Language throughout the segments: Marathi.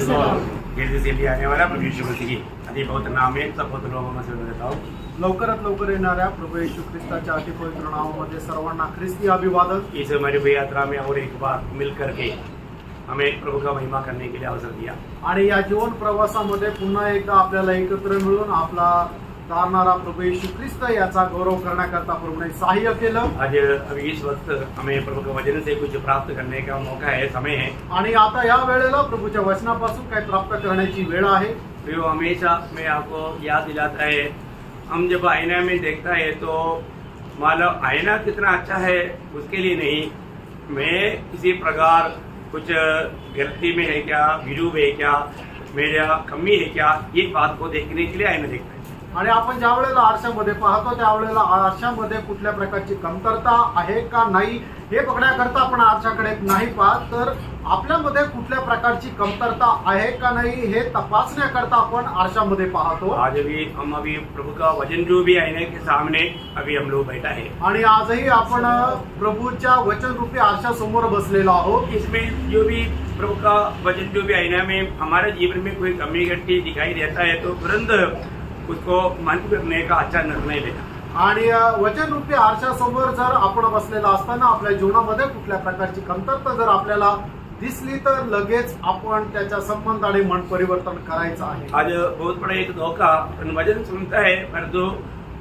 गिरजे से लिए आने वाला प्रभु यीशु मसीह अति बहुत नाम है सब बहुत लोगों में से देता हूँ। लवकरात लवकर येणाऱ्या प्रभू येशू ख्रिस्ताच्या अति पवित्र नावामध्ये सर्वांना ख्रिस्ती अभिवादन। इस हमारी यात्रा में और एक बार मिल करके हमें प्रभु का महिमा करने के लिए अवसर दिया आणि या जीवन प्रवासामध्ये पुन्हा एकदा आपल्याला एकत्र मिळून आपला तारणारा प्रभू येशू ख्रिस्त याचा गौरव करण्याकरता प्रभूने सहाय्य केलं। आज अभी इस वक्त हमें प्रभु के वचन से कुछ प्राप्त करने का मौका है, समय है। आणि आता या वेळेला प्रभूच्या वचनापासून काही प्राप्त करण्याची वेळ आहे। तो हमेशा मैं आपको याद दिलाता है, हम जब आईना में देखता है तो मालूम आईना कितना अच्छा है उसके लिए नहीं, मैं किसी प्रकार कुछ गलती में है क्या, विरूप है क्या, मेरा कमी है क्या, ये बात को देखने के लिए आईना देखता है। आणि आपण ज्या वेळेला आरशामध्ये पाहतो त्यावेळेला आरशामध्ये कुठल्या प्रकारची कमतरता आहे का नाही हे बघण्याकरता आपण आरशाकडे नाही पाहत, तर आपल्यामध्ये कुठल्या प्रकारची कमतरता आहे का नाही हे तपासण्याकरता आपण आरशामध्ये पाहतो। आज भी हम अभी प्रभु का वचन जो भी आईने के सामने अभी हम लोग बैठा है आणि आजही आपण प्रभूच्या वचन रूपी आरशा समोर बसलेलो आहोत। इसमें जो भी प्रभु का वचन जो भी आईना में हमारे जीवन में कोई कमी घटी दिखाई देता है तो तुरंत उसको मन करने का अच्छा निर्णय लेना। आणि वचन रूपी आरशा समोर जर आपण बसलेला असताना आपल्या जीवनामध्ये कुठल्या प्रकारची कमतरता जर आपल्याला दिसली तर लगेच आपण त्याच्या संबंधाने मन परिवर्तन करायचं आहे। आज बहुत बड़ा एक धोखा वचन सुनता है पर जो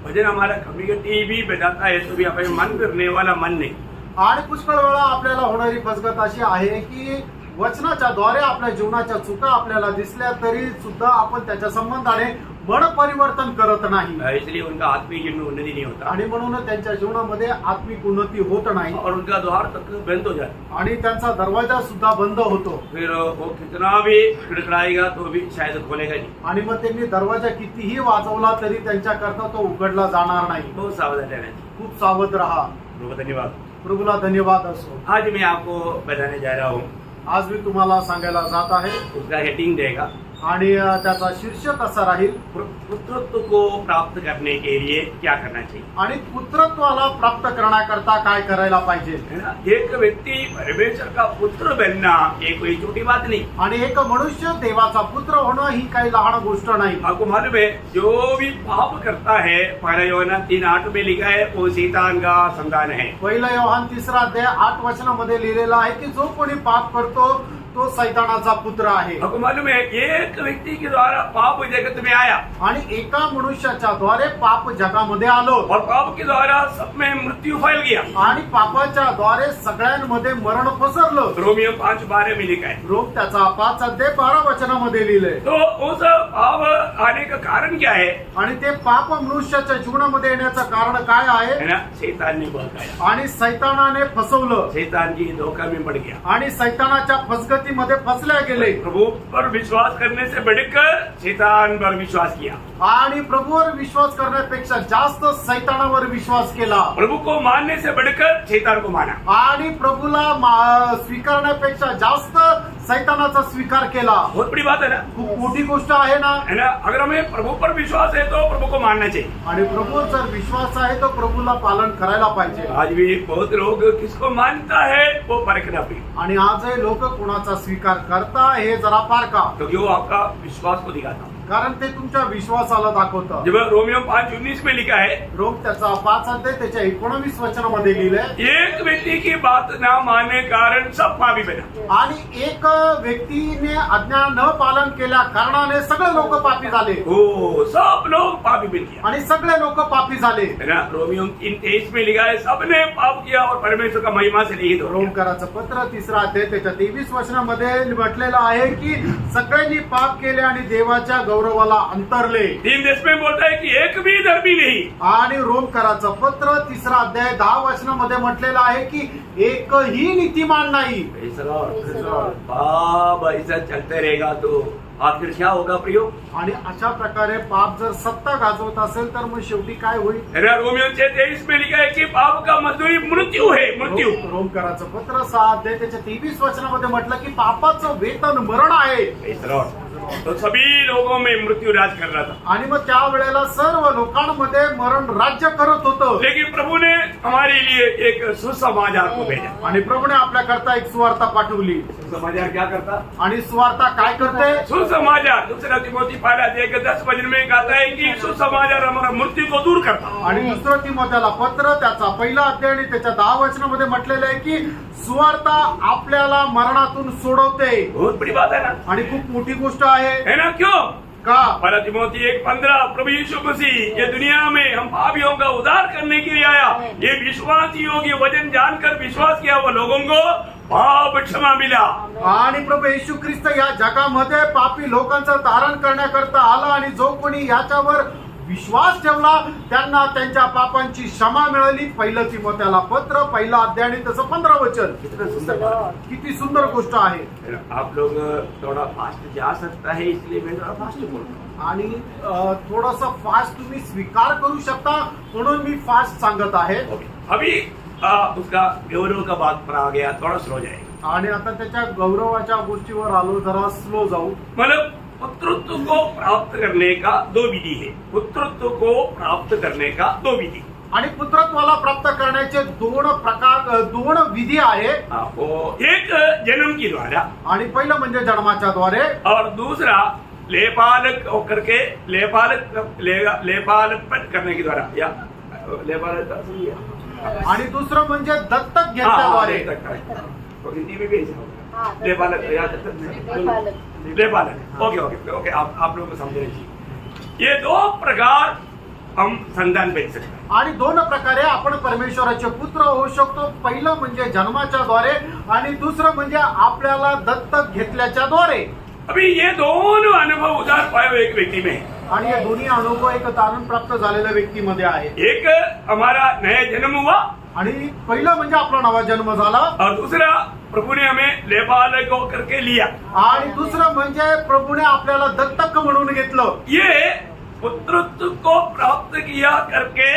वचन हमारा कमी घटी भी बताता है तो भी अपने मन करने वाला मन नहीं। आणि पुष्कळ वेळा आपल्याला होणारी फसगत अशी आहे की वचनाच्या द्वारे आपल्या जीवनाच्या चुका आपल्याला दिसल्या तरी सुद्धा आपण त्याच्या संबंधाने मन परिवर्तन करत नाही, इसलिए उनका आत्मिक जीवन में उन्नति नहीं होता आणि म्हणून त्यांच्या जीवनामध्ये आत्मिक उन्नती होत नाही और उनका द्वार तक बंद हो जाता आणि त्यांचा दरवाजा सुद्धा बंद होतो। फिर वो कितना भी खड़खड़ाएगा तो भी शायद खोलेगा नहीं आणि मग त्यांनी दरवाजा कितीही वाजवला तरी त्यांच्याकरता तो उघडला जाणार नाही। बहुत सावधान रहना चाहिए। खूप सावध राहा। प्रभु धन्यवाद। प्रभूला धन्यवाद असो। आज मैं आपको बताने जा रहा हूँ, आज मी तुम्हाला सांगायला जात आहे उसका हेडिंग देगा आणि त्याचा शीर्षक असा राहील, पुत्रत्व को प्राप्त करने के लिए क्या करना चाहिए। आणि पुत्रत्वाला प्राप्त करण्याकरता काय करायला पाहिजे। है ना, एक व्यक्ति परमेश्वर का पुत्र बनना ये कोई छोटी बात नहीं। आणि एक मनुष्य देवाचा पुत्र होणं ही काही लहान गोष्ट नाही। आपको मालूम है जो भी पाप करता है, पहला यूहन्ना 3:8 में लिखा है, वो शैतान का संतान है। पहिला योहान 3 अध्याय 8 वचनामध्ये लिहिलेला आहे की जो कोणी पाप करतो तो सैतानाचा पुत्र आहे। आपको मालूम है एक व्यक्ति के द्वारा पाप जगत में आया आणि एका मनुष्याच्या द्वारे पाप जगामध्ये आलो और पाप के द्वारा सब में मृत्यू फैल गया आणि पापाच्या द्वारे सगळ्यांमध्ये मरण पसरलं। रोमियो 5:12 में लिखा है। रोम त्याचा 5 अध्याय 12 वचनामध्ये लिहिलंय। तो उस पाप आने का कारण क्या है? आणि ते पाप मनुष्याच्या जीवनामध्ये येण्याचं कारण काय आहे? है ना, शैतान ने बहकाया आणि सैतानाने फसवलं, शैतान की धोखा में पड़ गया आणि सैतानाच्या फसगतीमध्ये फसल्या गेले। प्रभु पर विश्वास करने से बढ़कर शैतान पर विश्वास किया आणि प्रभूवर विश्वास करण्यापेक्षा जास्त सैतानावर विश्वास केला। प्रभु को मानने से बढ़कर शैतान को माना आणि प्रभूला स्वीकारण्यापेक्षा जास्त सैतानाचा स्वीकार केला। बहुत बड़ी बात है ना, खूप मोठी गोष्ट आहे ना। है ना। अगर हमें प्रभु पर विश्वास है तो प्रभु को मानना चाहिए आणि प्रभूवर जर विश्वास आहे तो प्रभूला पालन करायला पाहिजे। आज भी बहुत लोग किसको मानता है वो परखना भी, आणि आजही लोक कोणाचा स्वीकार करता हे जरा पारखा, क्योंकि वो आपका विश्वास को दिखाता। कारण ते तुमच्या विश्वासाला दाखवतं। जब रोमियो 5:19 में लिखा है, रोम त्याचा 5 अध्याय त्याच्या 19 वचनामध्ये लिहिलंय, एक व्यक्ति की बात ना मानने कारण सब पापी बना। आणि एक व्यक्तीने आज्ञा न पालन केल्या कारणाने सगळे लोक पापी झाले। हो, सब लोग पापी बन गया। आणि सगळे लोक पापी झाले। है ना, रोमियो 3:23 में लिखा है, सबने पाप किया और परमेश्वर का महिमा से रहित हो गए। रोमकराचं पत्र 3 अध्याय त्याच्या 23 वचनामध्ये म्हटलेलं आहे की सगळ्यांनी पाप केले आणि देवाच्या गौरवाला अंतरले। 3:10 में बोलता है कि एक भी धर्मी नहीं। आणि रोमकराचं पत्र 3 अध्याय 10 वचनामध्ये म्हटलेलं आहे की एकही नीतिमान नाही। पाप ऐसा चलते रहेगा तो आखिर क्या होगा प्रियो? आणि अशा प्रकारे पाप जर सत्ता गाजवत असेल तर मग शेवटी काय होईल? रोमियो 6:23 में लिखा है कि पाप का मजदूरी मृत्यू है, मृत्यू। रोमकराचं पत्र 6 अध्याय त्याच्या 23 वचनामध्ये म्हटलं की पापाचं वेतन मरण आहे। तो सभी लोगों में मृत्यु राज कर रहा था, आणि मग त्यावेळेला सर्व लोकांमध्ये मरण राज्य करत होतं. लेकिन प्रभु ने हमारे लिए एक सुसमाचार को भेजा. आणि प्रभूने आपल्याकरता एक सुवार्ता पाठवली. सुसमाचार क्या करता? आणि सुवार्ता काय करते? सुसमाचार. दूसरा तिमोथी पहला अध्याय के 10 वचन में कहता है कि सुसमाचार हमारा मृत्यू को दूर करता. आणि दुसरं तिमोथेला पत्र त्याचा पहिला अध्याय आणि त्याच्या 10 वचनामध्ये म्हटलेलं आहे की सुवार्ता आपल्याला मरणातून सोडवते. बहुत बड़ी बात है ना, आणि खूप मोठी गोष्ट आहे. है ना? क्यों? का? पहला तिमोथी 1:15 प्रभु यीशु मसीह ये दुनिया में हम पापियों का उद्धार करने के लिए आया. ये विश्वासियों की वचन जानकर विश्वास किया वो लोगों को पाप क्षमा मिला. आणि प्रभू येशू ख्रिस्त या जगामध्ये पापी लोकांचं तारण करण्याकरता आला आणि जो कोणी याच्यावर विश्वास ठेवला त्यांना त्यांच्या पापांची क्षमा मिळाली. पहिलं तिमोथेला पत्र पहिला अध्याय आणि त्याचं 15 वचन. किती सुंदर गोष्ट आहे. आप लोग थोड़ा फास्ट जा सकता है, इसलिए मैं थोड़ा फास्ट बोल रहा हूँ. आणि थोडंसं फास्ट तुम्ही स्वीकार करू शकता म्हणून मी फास्ट सांगत आहे. अभी उसका गौरव का बात पर आ गया, थोड़ा स्लो जाएगा. आणि आता त्याच्या गौरवाच्या गोष्टीवर आलो, जरा स्लो जाऊ. मतलब पुत्रत्व को प्राप्त करने का 2 विधि है. पुत्रत्व को प्राप्त करने का 2 विधि. आणि पुत्रत्वाला प्राप्त करण्याचे 2 विधी आहे. वो एक जन्म के द्वारा आणि पहिलं म्हणजे जन्माच्या द्वारे और दूसरा लेपालक होकर के लेपालपन करने के द्वारा या लेपालक. आणि दुसरं म्हणजे दत्तक घेतल्याद्वारे. हिंदी में भी लेपालक या लेपालक. ओके आप लोगों को समझ लीजिए. ये 2 प्रकार हम संतान बन सकते हैं. आणि 2 प्रकारे आपण परमेश्वराचे पुत्र होऊ शकतो. पहिलं म्हणजे जन्माच्या द्वारे आणि दुसरं म्हणजे आपल्याला दत्तक घेतल्याच्या द्वारे. अभी ये दोनों अनुभव उधार पाए हुए एक व्यक्ति में है. आणि हे दोन्ही अनुभव एक तारण प्राप्त झालेल्या व्यक्तीमध्ये आहे. एक हमारा नया जन्म हुआ आणि पहिलं म्हणजे आपला नवा जन्म झाला और दूसरा प्रभु ने हमें लेपालक होकर के लिया. आणि दुसरं म्हणजे प्रभूने आपल्याला दत्तक म्हणून घेतलं. ये पुत्रत्व को प्राप्त किया करके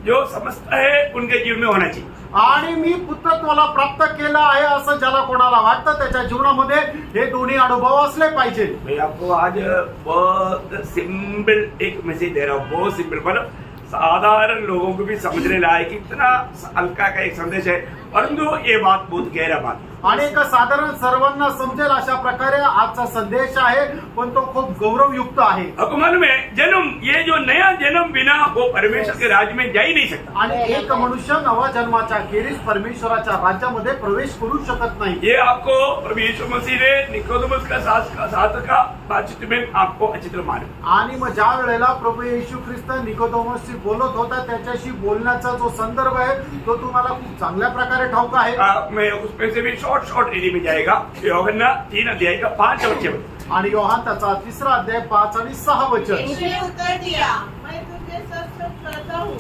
जो समझता है उनके जीवन में होना चाहिए. आणि मी पुत्रत्वाला प्राप्त केलं आहे असं ज्याला कोणाला वाटतं त्याच्या जीवनामध्ये हे दोन्ही अनुभव असले पाहिजे. मैं आपको आज बहुत सिंपल एक मैसेज दे रहा हूँ. बहुत सिंपल, मतलब साधारण लोगों को भी समझने लायक इतना हल्का का एक संदेश है, परंतु ये बात बहुत गहरा बात है. आणि एक साधारण सर्वांना समजेल अशा प्रकारे आजचा संदेश आहे, पण तो खूप गौरवयुक्त आहे. हुकूमत में जन्म, ये जो नया जन्म बिना वो परमेश्वर के राज्य में जा ही नहीं सकता. आणि एक मनुष्य नवा जन्माच्या खेरीज परमेश्वराच्या राज्यामध्ये प्रवेश करू शकत नाही. ये आपको प्रभु यीशु मसीह ने निकोदेमुस का साथ का बातचीत में आपको अच्छी तरह मालूम. आणि मग ज्या वेळेला प्रभू येशू ख्रिस्त निकोदेमुसशी बोलत होता त्याच्याशी बोलण्याचा जो संदर्भ आहे तो तुम्हाला खूप चांगल्या प्रकारे ठाऊक आहे. मैं उसमें से भी शॉर्ट एरिया में जाएगा. यूहन्ना 3 अध्याय का 5 वचन. आणि योहान त्याचा 3 अध्याय 5 आणि 6 वचन. उसने उत्तर दिया, मैं तुझे सच सच कहता हूँ,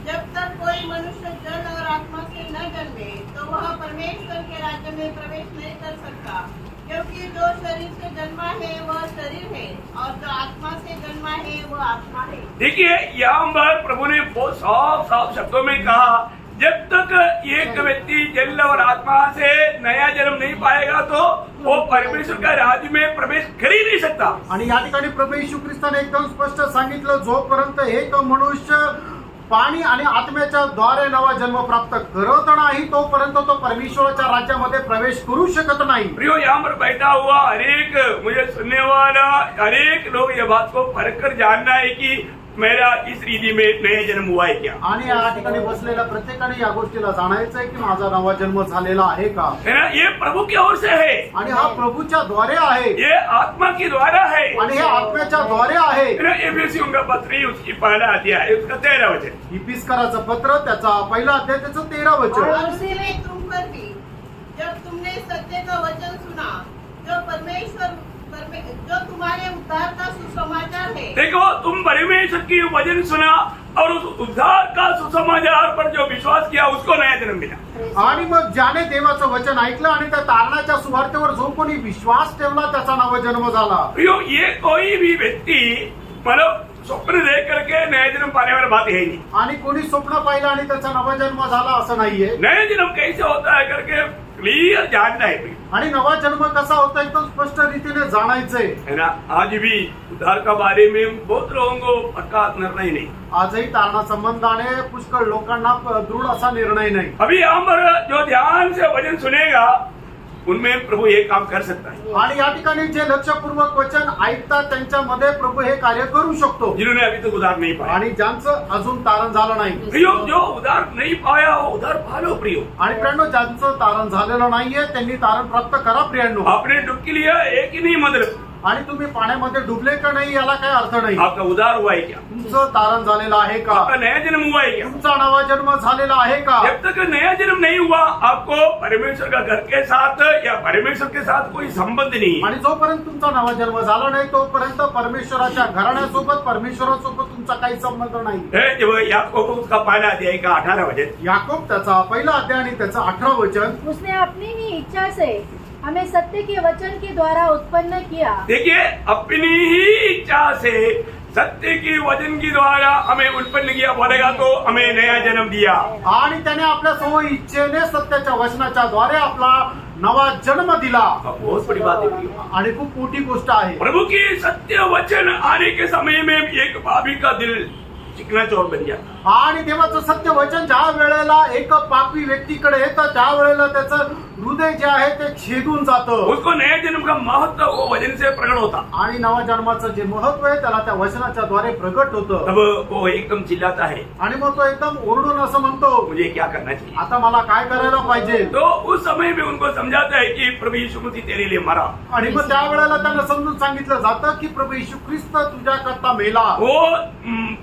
जब तक कोई मनुष्य जल और आत्मा से न जन्मे तो वह परमेश्वर के राज्य में प्रवेश नहीं कर सकता. क्योंकि जो शरीर से जन्मा है वह शरीर है और जो आत्मा से जन्मा है वह आत्मा है. देखिए यहाँ पर प्रभु ने बहुत साफ शब्दों में कहा, जब तक एक व्यक्ति जल और आत्मा से नया जन्म नहीं पाएगा तो वो परमेश्वर का राज्य में प्रवेश कर ही नहीं सकता. आणि या ठिकाणी प्रभू येशू ख्रिस्ताने एकदम स्पष्ट सांगितलं, जोपर्यंत एक मनुष्य पाणी आणि आत्म्याच्या द्वारे नवा जन्म प्राप्त करत नाही तोपर्यंत तो परमेश्वराच्या राज्यामध्ये प्रवेश करू शकत नाही. प्रियो, यहाँ पर बैठा हुआ हरेक मुझे सुनने वाला हरेक लोग ये बात को परख कर जानना है कि मेरा इस रीति में नया जन्म हुआ है क्या. आणि या ठिकाणी बसलेल्या प्रत्येकाने या गोष्टीला जाणायचं आहे की माझा नवा जन्म झालेला आहे का. है ना? ये प्रभु की ओर से है. आणि हा प्रभूच्या द्वारे आहे. ये आत्मा के द्वारा है. आणि हे आत्म्याच्या द्वारे आहे. एफएससियों का पत्र उसकी पहला अध्याय उसका 13 वचन. इफिस्कराचं पत्र त्याचा पहिला अध्याय त्याचं 13 वचन. और उसी में तुम पर भी, जब तुमने सत्य का वचन सुना जो तुम्हारे उद्धार का सुसमाचार है. देखो, तुम परमेश्वर की वचन सुना और उस उद्धार का सुसमाचार पर जो विश्वास किया उसको नया जन्म मिला. आणि मग ज्याने देवाचं वचन ऐकलं आणि त्या तारणाच्या सुवार्तेवर जो कोणी विश्वास ठेवला त्याचा नवा जन्म झाला. प्रियो, ये कोई भी व्यक्ति मतलब स्वप्न देख करके नया जन्म पाने वाली बात है नहीं. आणि कोणी स्वप्न पाहिलं आणि त्याचा नवा जन्म झाला असं नाहीये. नया जन्म कैसे होता है करके क्लियर जानना है प्रियो, आणि नवा जन्म कसा होता एकदम स्पष्ट रीतीने जाणायचंय. है ना. आज भी उद्धार का बारे में बहुत लोगों को पक्का निर्णय नहीं. आजही तारणा संबंधाने पुष्कळ लोकांना दृढ असा निर्णय नाही. अभी यहाँ पर जो ध्यान से वचन सुनेगा उनमें प्रभू ये काम कर सकता है. आणि या ठिकाणी जे लक्षपूर्वक वचन ऐकतात त्यांच्यामध्ये प्रभू हे कार्य करू शकतो. जिन्होंने अभी तक उद्धार नहीं पाया, आणि ज्यांचं अजून तारण झालं नाही. प्रियो जो उद्धार नहीं पाया वो उद्धार पालो प्रियो. आणि प्रियांनो, ज्यांचं तारण झालेलं नाहीये त्यांनी तारण प्राप्त करा प्रियांनो. आपने डुबकी लिया एक ही नहीं मतलब आणि तुम्ही पाण्यामध्ये डुबले का नाही याला काही अर्थ नाही. आपका उद्धार हुआ है क्या, तुमचं तारण झालेलं आहे का, आपका नया जन्म हुआ है क्या. तुमचा नवा जन्म झालेला आहे का. जब तक नया जन्म नहीं हुआ आपको परमेश्वर का घर के साथ या परमेश्वर के साथ कोई संबंध नहीं है. आणि जोपर्यंत तुमचा नवा जन्म झाला नाही तोपर्यंत परमेश्वराच्या घराण्यासोबत परमेश्वरासोबत तुमचा काही संबंध नाही. जब याकूब उसका पहला अध्याय का 18 वचन, याकूब त्याचा पहिला अध्याय आणि त्याचं 18 वचन, उसने अपनी ही इच्छा से हमें सत्य के वचन के द्वारा उत्पन्न किया. देखिए अपनी ही इच्छा से सत्य की वचन की द्वारा हमें उत्पन्न किया बोलेगा तो हमें नया जन्म दिया. आणि त्याने आपल्या स्व इच्छेने सत्याच्या वचनाच्या द्वारे आपला नवा जन्म दिला. बहुत बड़ी बात है प्रियो. आणि खूप मोठी गोष्ट आहे. प्रभु की सत्य वचन आने के समय में एक पापी का दिल चिकना चौर बन जाता. आणि देवाचं सत्य वचन ज्या वेळेला एक पापी व्यक्तीकडे येतं त्यावेळेला त्याचं हृदय जे आहे ते छेदून जातं. उसको नया जन्म का महत्व वो वचन से प्रकट होता. आणि नवा जन्माचं जे महत्व आहे त्याला त्या वचनाच्या द्वारे प्रगट होतं. तब वो एकदम चिल्लाता है, आणि मग तो एकदम ओरडून असं म्हणतो, मुझे क्या करना चाहिए. आता मला काय करायला पाहिजे. तो उस समय में उनको समझाता है कि प्रभु यीशु मसीह तेरे लिए मरा. आणि मग त्यावेळेला त्यांना समजून सांगितलं जातं की प्रभू येशू ख्रिस्त तुझ्याकरता मेला. वो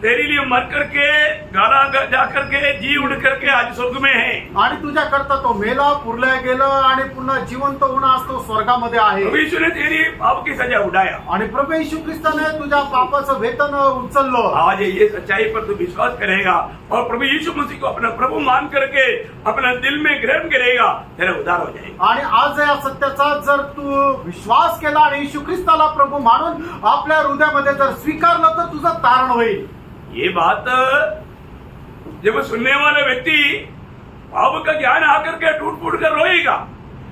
तेरे लिए मर करके गाला जा करके जी उड़ करके आज स्वर्ग में है. आणि तुझ्याकरता तो मेला, पुरल्या गेला आणि पुन्हा जिवंत होऊन आज तो स्वर्गामध्ये आहे. प्रभु यीशु ने तेरी पाप की सजा उठाया. आणि प्रभू येशू ख्रिस्ताने तुझ्या पापाचं वेतन उचललं. आज ये सच्चाई पर तू विश्वास करेगा और प्रभु यीशु मसीह को अपना प्रभु मान करके अपना दिल में ग्रहण करेगा, तेरा उद्धार हो जाएगा. आणि आज या सत्याचा जर तू विश्वास केला आणि येशू ख्रिस्ताला प्रभू मानून आपल्या हृदयामध्ये जर स्वीकारलं तर तुझं तारण होईल. ये बात जब सुनने वाला व्यक्ति पाप का ज्ञान आकर के टूट फूट कर रोएगा.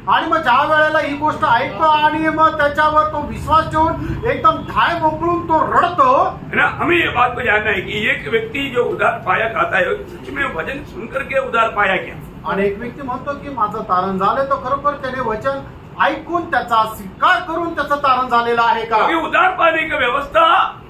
आणि मग ज्या वेळेला ही गोष्ट ऐकतो आणि मग त्याच्यावर तो विश्वास ठेवून एकदम धाय मोकळून तो रडतो. है ना. हमें ये बात को जानना है कि एक व्यक्ति जो उद्धार पाया कहता है सच में वचन सुन करके उद्धार पाया क्या. आणि एक व्यक्ती म्हणतो की माझं तारण झालंय, तो खरोखर त्याने वचन ऐकून त्याचा स्वीकार करून त्याचं तारण झालेलं आहे का. क्योंकि उद्धार पाने की व्यवस्था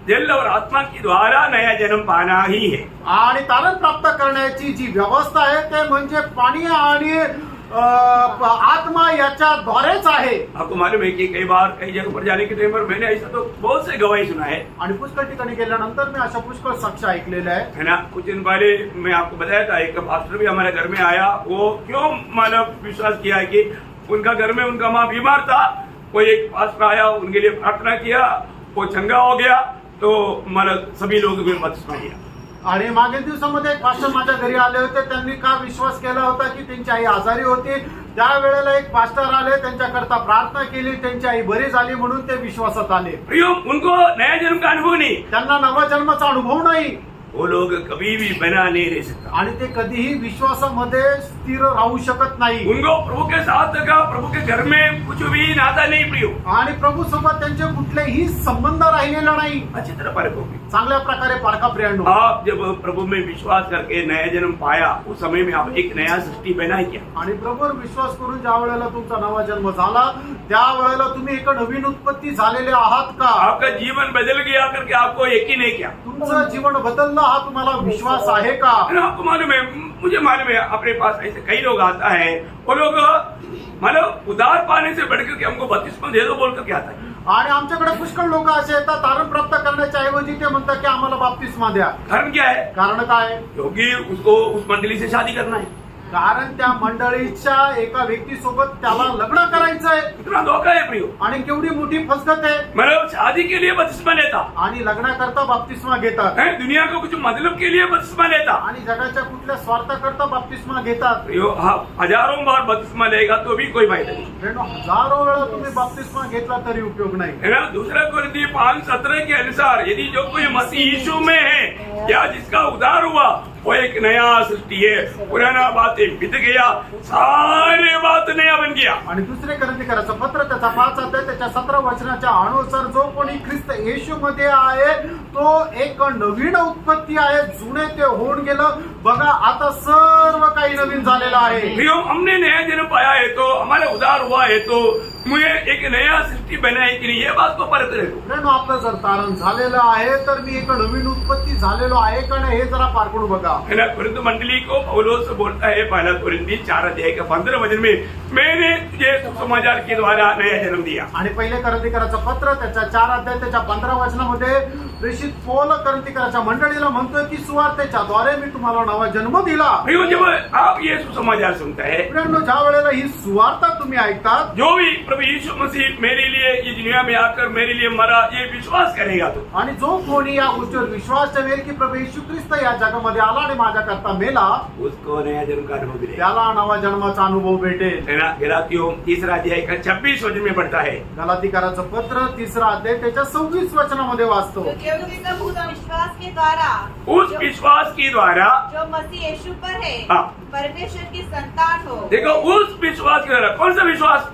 दिल और आत्मा के द्वारा नया जन्म पाना ही है. आणि तारण प्राप्त करण्याची जी व्यवस्था आहे ते म्हणजे पाणी आणि आत्मा याच्या द्वारेच आहे. आपको मालूम है कि कई बार कई जगह पर जाने के टाइम पर मैंने ऐसा तो बहुत से गवाही सुना है. आणि पुष्कळ ठिकाणी गेल्यानंतर मी अशा पुष्कळ साक्ष ऐकलेल्या आहे. है ना. कुछ दिन पहले मैं आपको बताया था एक पास्टर भी हमारे घर में आया. वो क्यों मतलब विश्वास किया कि उनका घर में उनका माँ बीमार था, कोई एक पास्टर आया, उनके लिए प्रार्थना किया, वो चंगा हो गया, तो मतलब सभी लोग भी बपतिस्मा लिया. आणि मागील दिवसामध्ये एक पास्टर माझ्या घरी आले होते. त्यांनी का विश्वास केला होता की त्यांची आई आजारी होती. त्यावेळेला एक पास्टर आले, त्यांच्याकरता प्रार्थना केली, त्यांची आई बरी झाली म्हणून ते विश्वासात आले. प्रियो उनको नया जन्म का अनुभव नहीं. त्यांना नवा जन्माचा अनुभव नाही. वो लोग कभी भी बना नहीं रह सकता. आणि ते कधीही विश्वासामध्ये स्थिर राहू शकत नाही. उनको प्रभु के साथ का प्रभु के घर में कुछ भी नाता नहीं प्रियो. आणि प्रभू सोबत त्यांचे कुठलेही संबंध राहिलेला नाही. अच्छी तरह परखोगे. चांगल्या प्रकारे पारखा प्रियांनो. आप जब प्रभु में विश्वास करके नया जन्म पाया उस समय में आप एक नया सृष्टि बना क्या. आणि प्रभूवर विश्वास करून ज्या वेळेला तुमचा नवा जन्म झाला त्यावेळेला तुम्ही एक नवीन उत्पत्ती झालेले आहात का. आपका जीवन बदल गया करके आपको यकीन है क्या. तुमचं जीवन बदललं हा तुम्हाला विश्वास आहे का. आपको मालूम है, मुझे मालूम है अपने पास ऐसे कई लोग आता है, वो लोग मतलब उद्धार पाने से बढ़कर के हमको बपतिस्मा दे दो बोल करके आता है. आणि आमच्याकडे पुष्कळ लोक असे येतात तारण प्राप्त करण्याच्या ऐवजी ते म्हणतात की आम्हाला बाप्तिस्मा द्या. कारण क्या है. कारण काय. क्योंकि उसको उस मंडली से शादी करना है. कारण त्या मंडळीच्या एका व्यक्तीसोबत त्याला लग्न करायचंय. इतना धोखा है प्रियो. आणि केवढी मोठी फसगत आहे. मतलब शादी के लिए बपतिस्मा लेता आणि लग्नाकरता बाप्तिस्मा घेतात. है, दुनिया को कुछ मतलब के लिए बपतिस्मा लेता. आणि जगाच्या कुठल्या स्वार्थाकरता बाप्तिस्मा घेतात. प्रियो हजारों बार बपतिस्मा लेगा तो भी कोई फायदा नहीं. फ्रेंड, हजारों वेळा तुम्ही बाप्तिस्मा घेतला तरी उपयोग नाही. है ना. दूसरा कोरिन्थियों 5:17 के अनुसार यदि जो कोई मसीह यीशु में है या जिसका उद्धार हुआ वो एक नया सृष्टि है, पुराना बातें बीत गया, सारे बात नया बन गया। आणि दुसरे करंथीकराचं पत्र त्याचा 5 अध्याय त्याच्या 17 वचनाच्या अनुसार जो कोणी ख्रिस्त येशू मध्ये आहे तो एक नवीन उत्पत्ती आहे, जुने ते होऊन गेलं, बघा आता सर्व काही नवीन झालेलं आहे। प्रियो, हमने नया जन्म पाया है तो हमारा उद्धार हुआ है तो मुझे एक नया सृष्टि बना है कि नहीं, ये बात को परख रखो। मित्रांनो, आपलं जर तारण झालेलं आहे तर मी एक नवीन उत्पत्ती झालेलो आहे का नाही हे जरा पारखून बघा। है ना, कुरिन्थ मंडली को पौलुस बोलता है पहला कुरिन्थी 4 अध्याय के 15 वचन में, मैंने तुझे सुसमाचार के द्वारा नया जन्म दिया। आणि पहिले करंथीकराचं पत्र त्याच्या 4 अध्याय त्याच्या 15 वचनामध्ये प्रेषित पौल करंथीकराच्या मंडळीला म्हणतोय की सुवार्तेच्या द्वारे मी तुम्हाला नवा जन्म दिला। प्रियो, जब आप ये सुसमाचार सुनते हैं, मित्रांनो, ज्या वेळेला ही सुवार्ता तुम्ही ऐकतात, जो भी प्रभु यीशु मसीह मेरे लिए ये दुनिया में आकर मेरे लिए मरा, ये विश्वास करेगा तो आणि जो कोणी या गोष्टीवर विश्वास ठेवेल की प्रभू येशू ख्रिस्त या जगामध्ये आला आणि माझ्याकरता मेला, उसको नया जन्म का अनुभव मिलेगा। त्याला नवा जन्माचा अनुभव भेटेल। है ना, गलातियों 3 अध्याय का 26 वचन में पढ़ता है। गलातीकराचं पत्र 3 अध्याय त्याच्या 26 वचनामध्ये वाचतो, क्योंकि सब उस विश्वास के द्वारा उस विश्वास के द्वारा, जो मसीह यीशु पर है हाँ। परमेश्वर की संतान हो। देखो, उस विश्वास के द्वारा, कौन सा विश्वास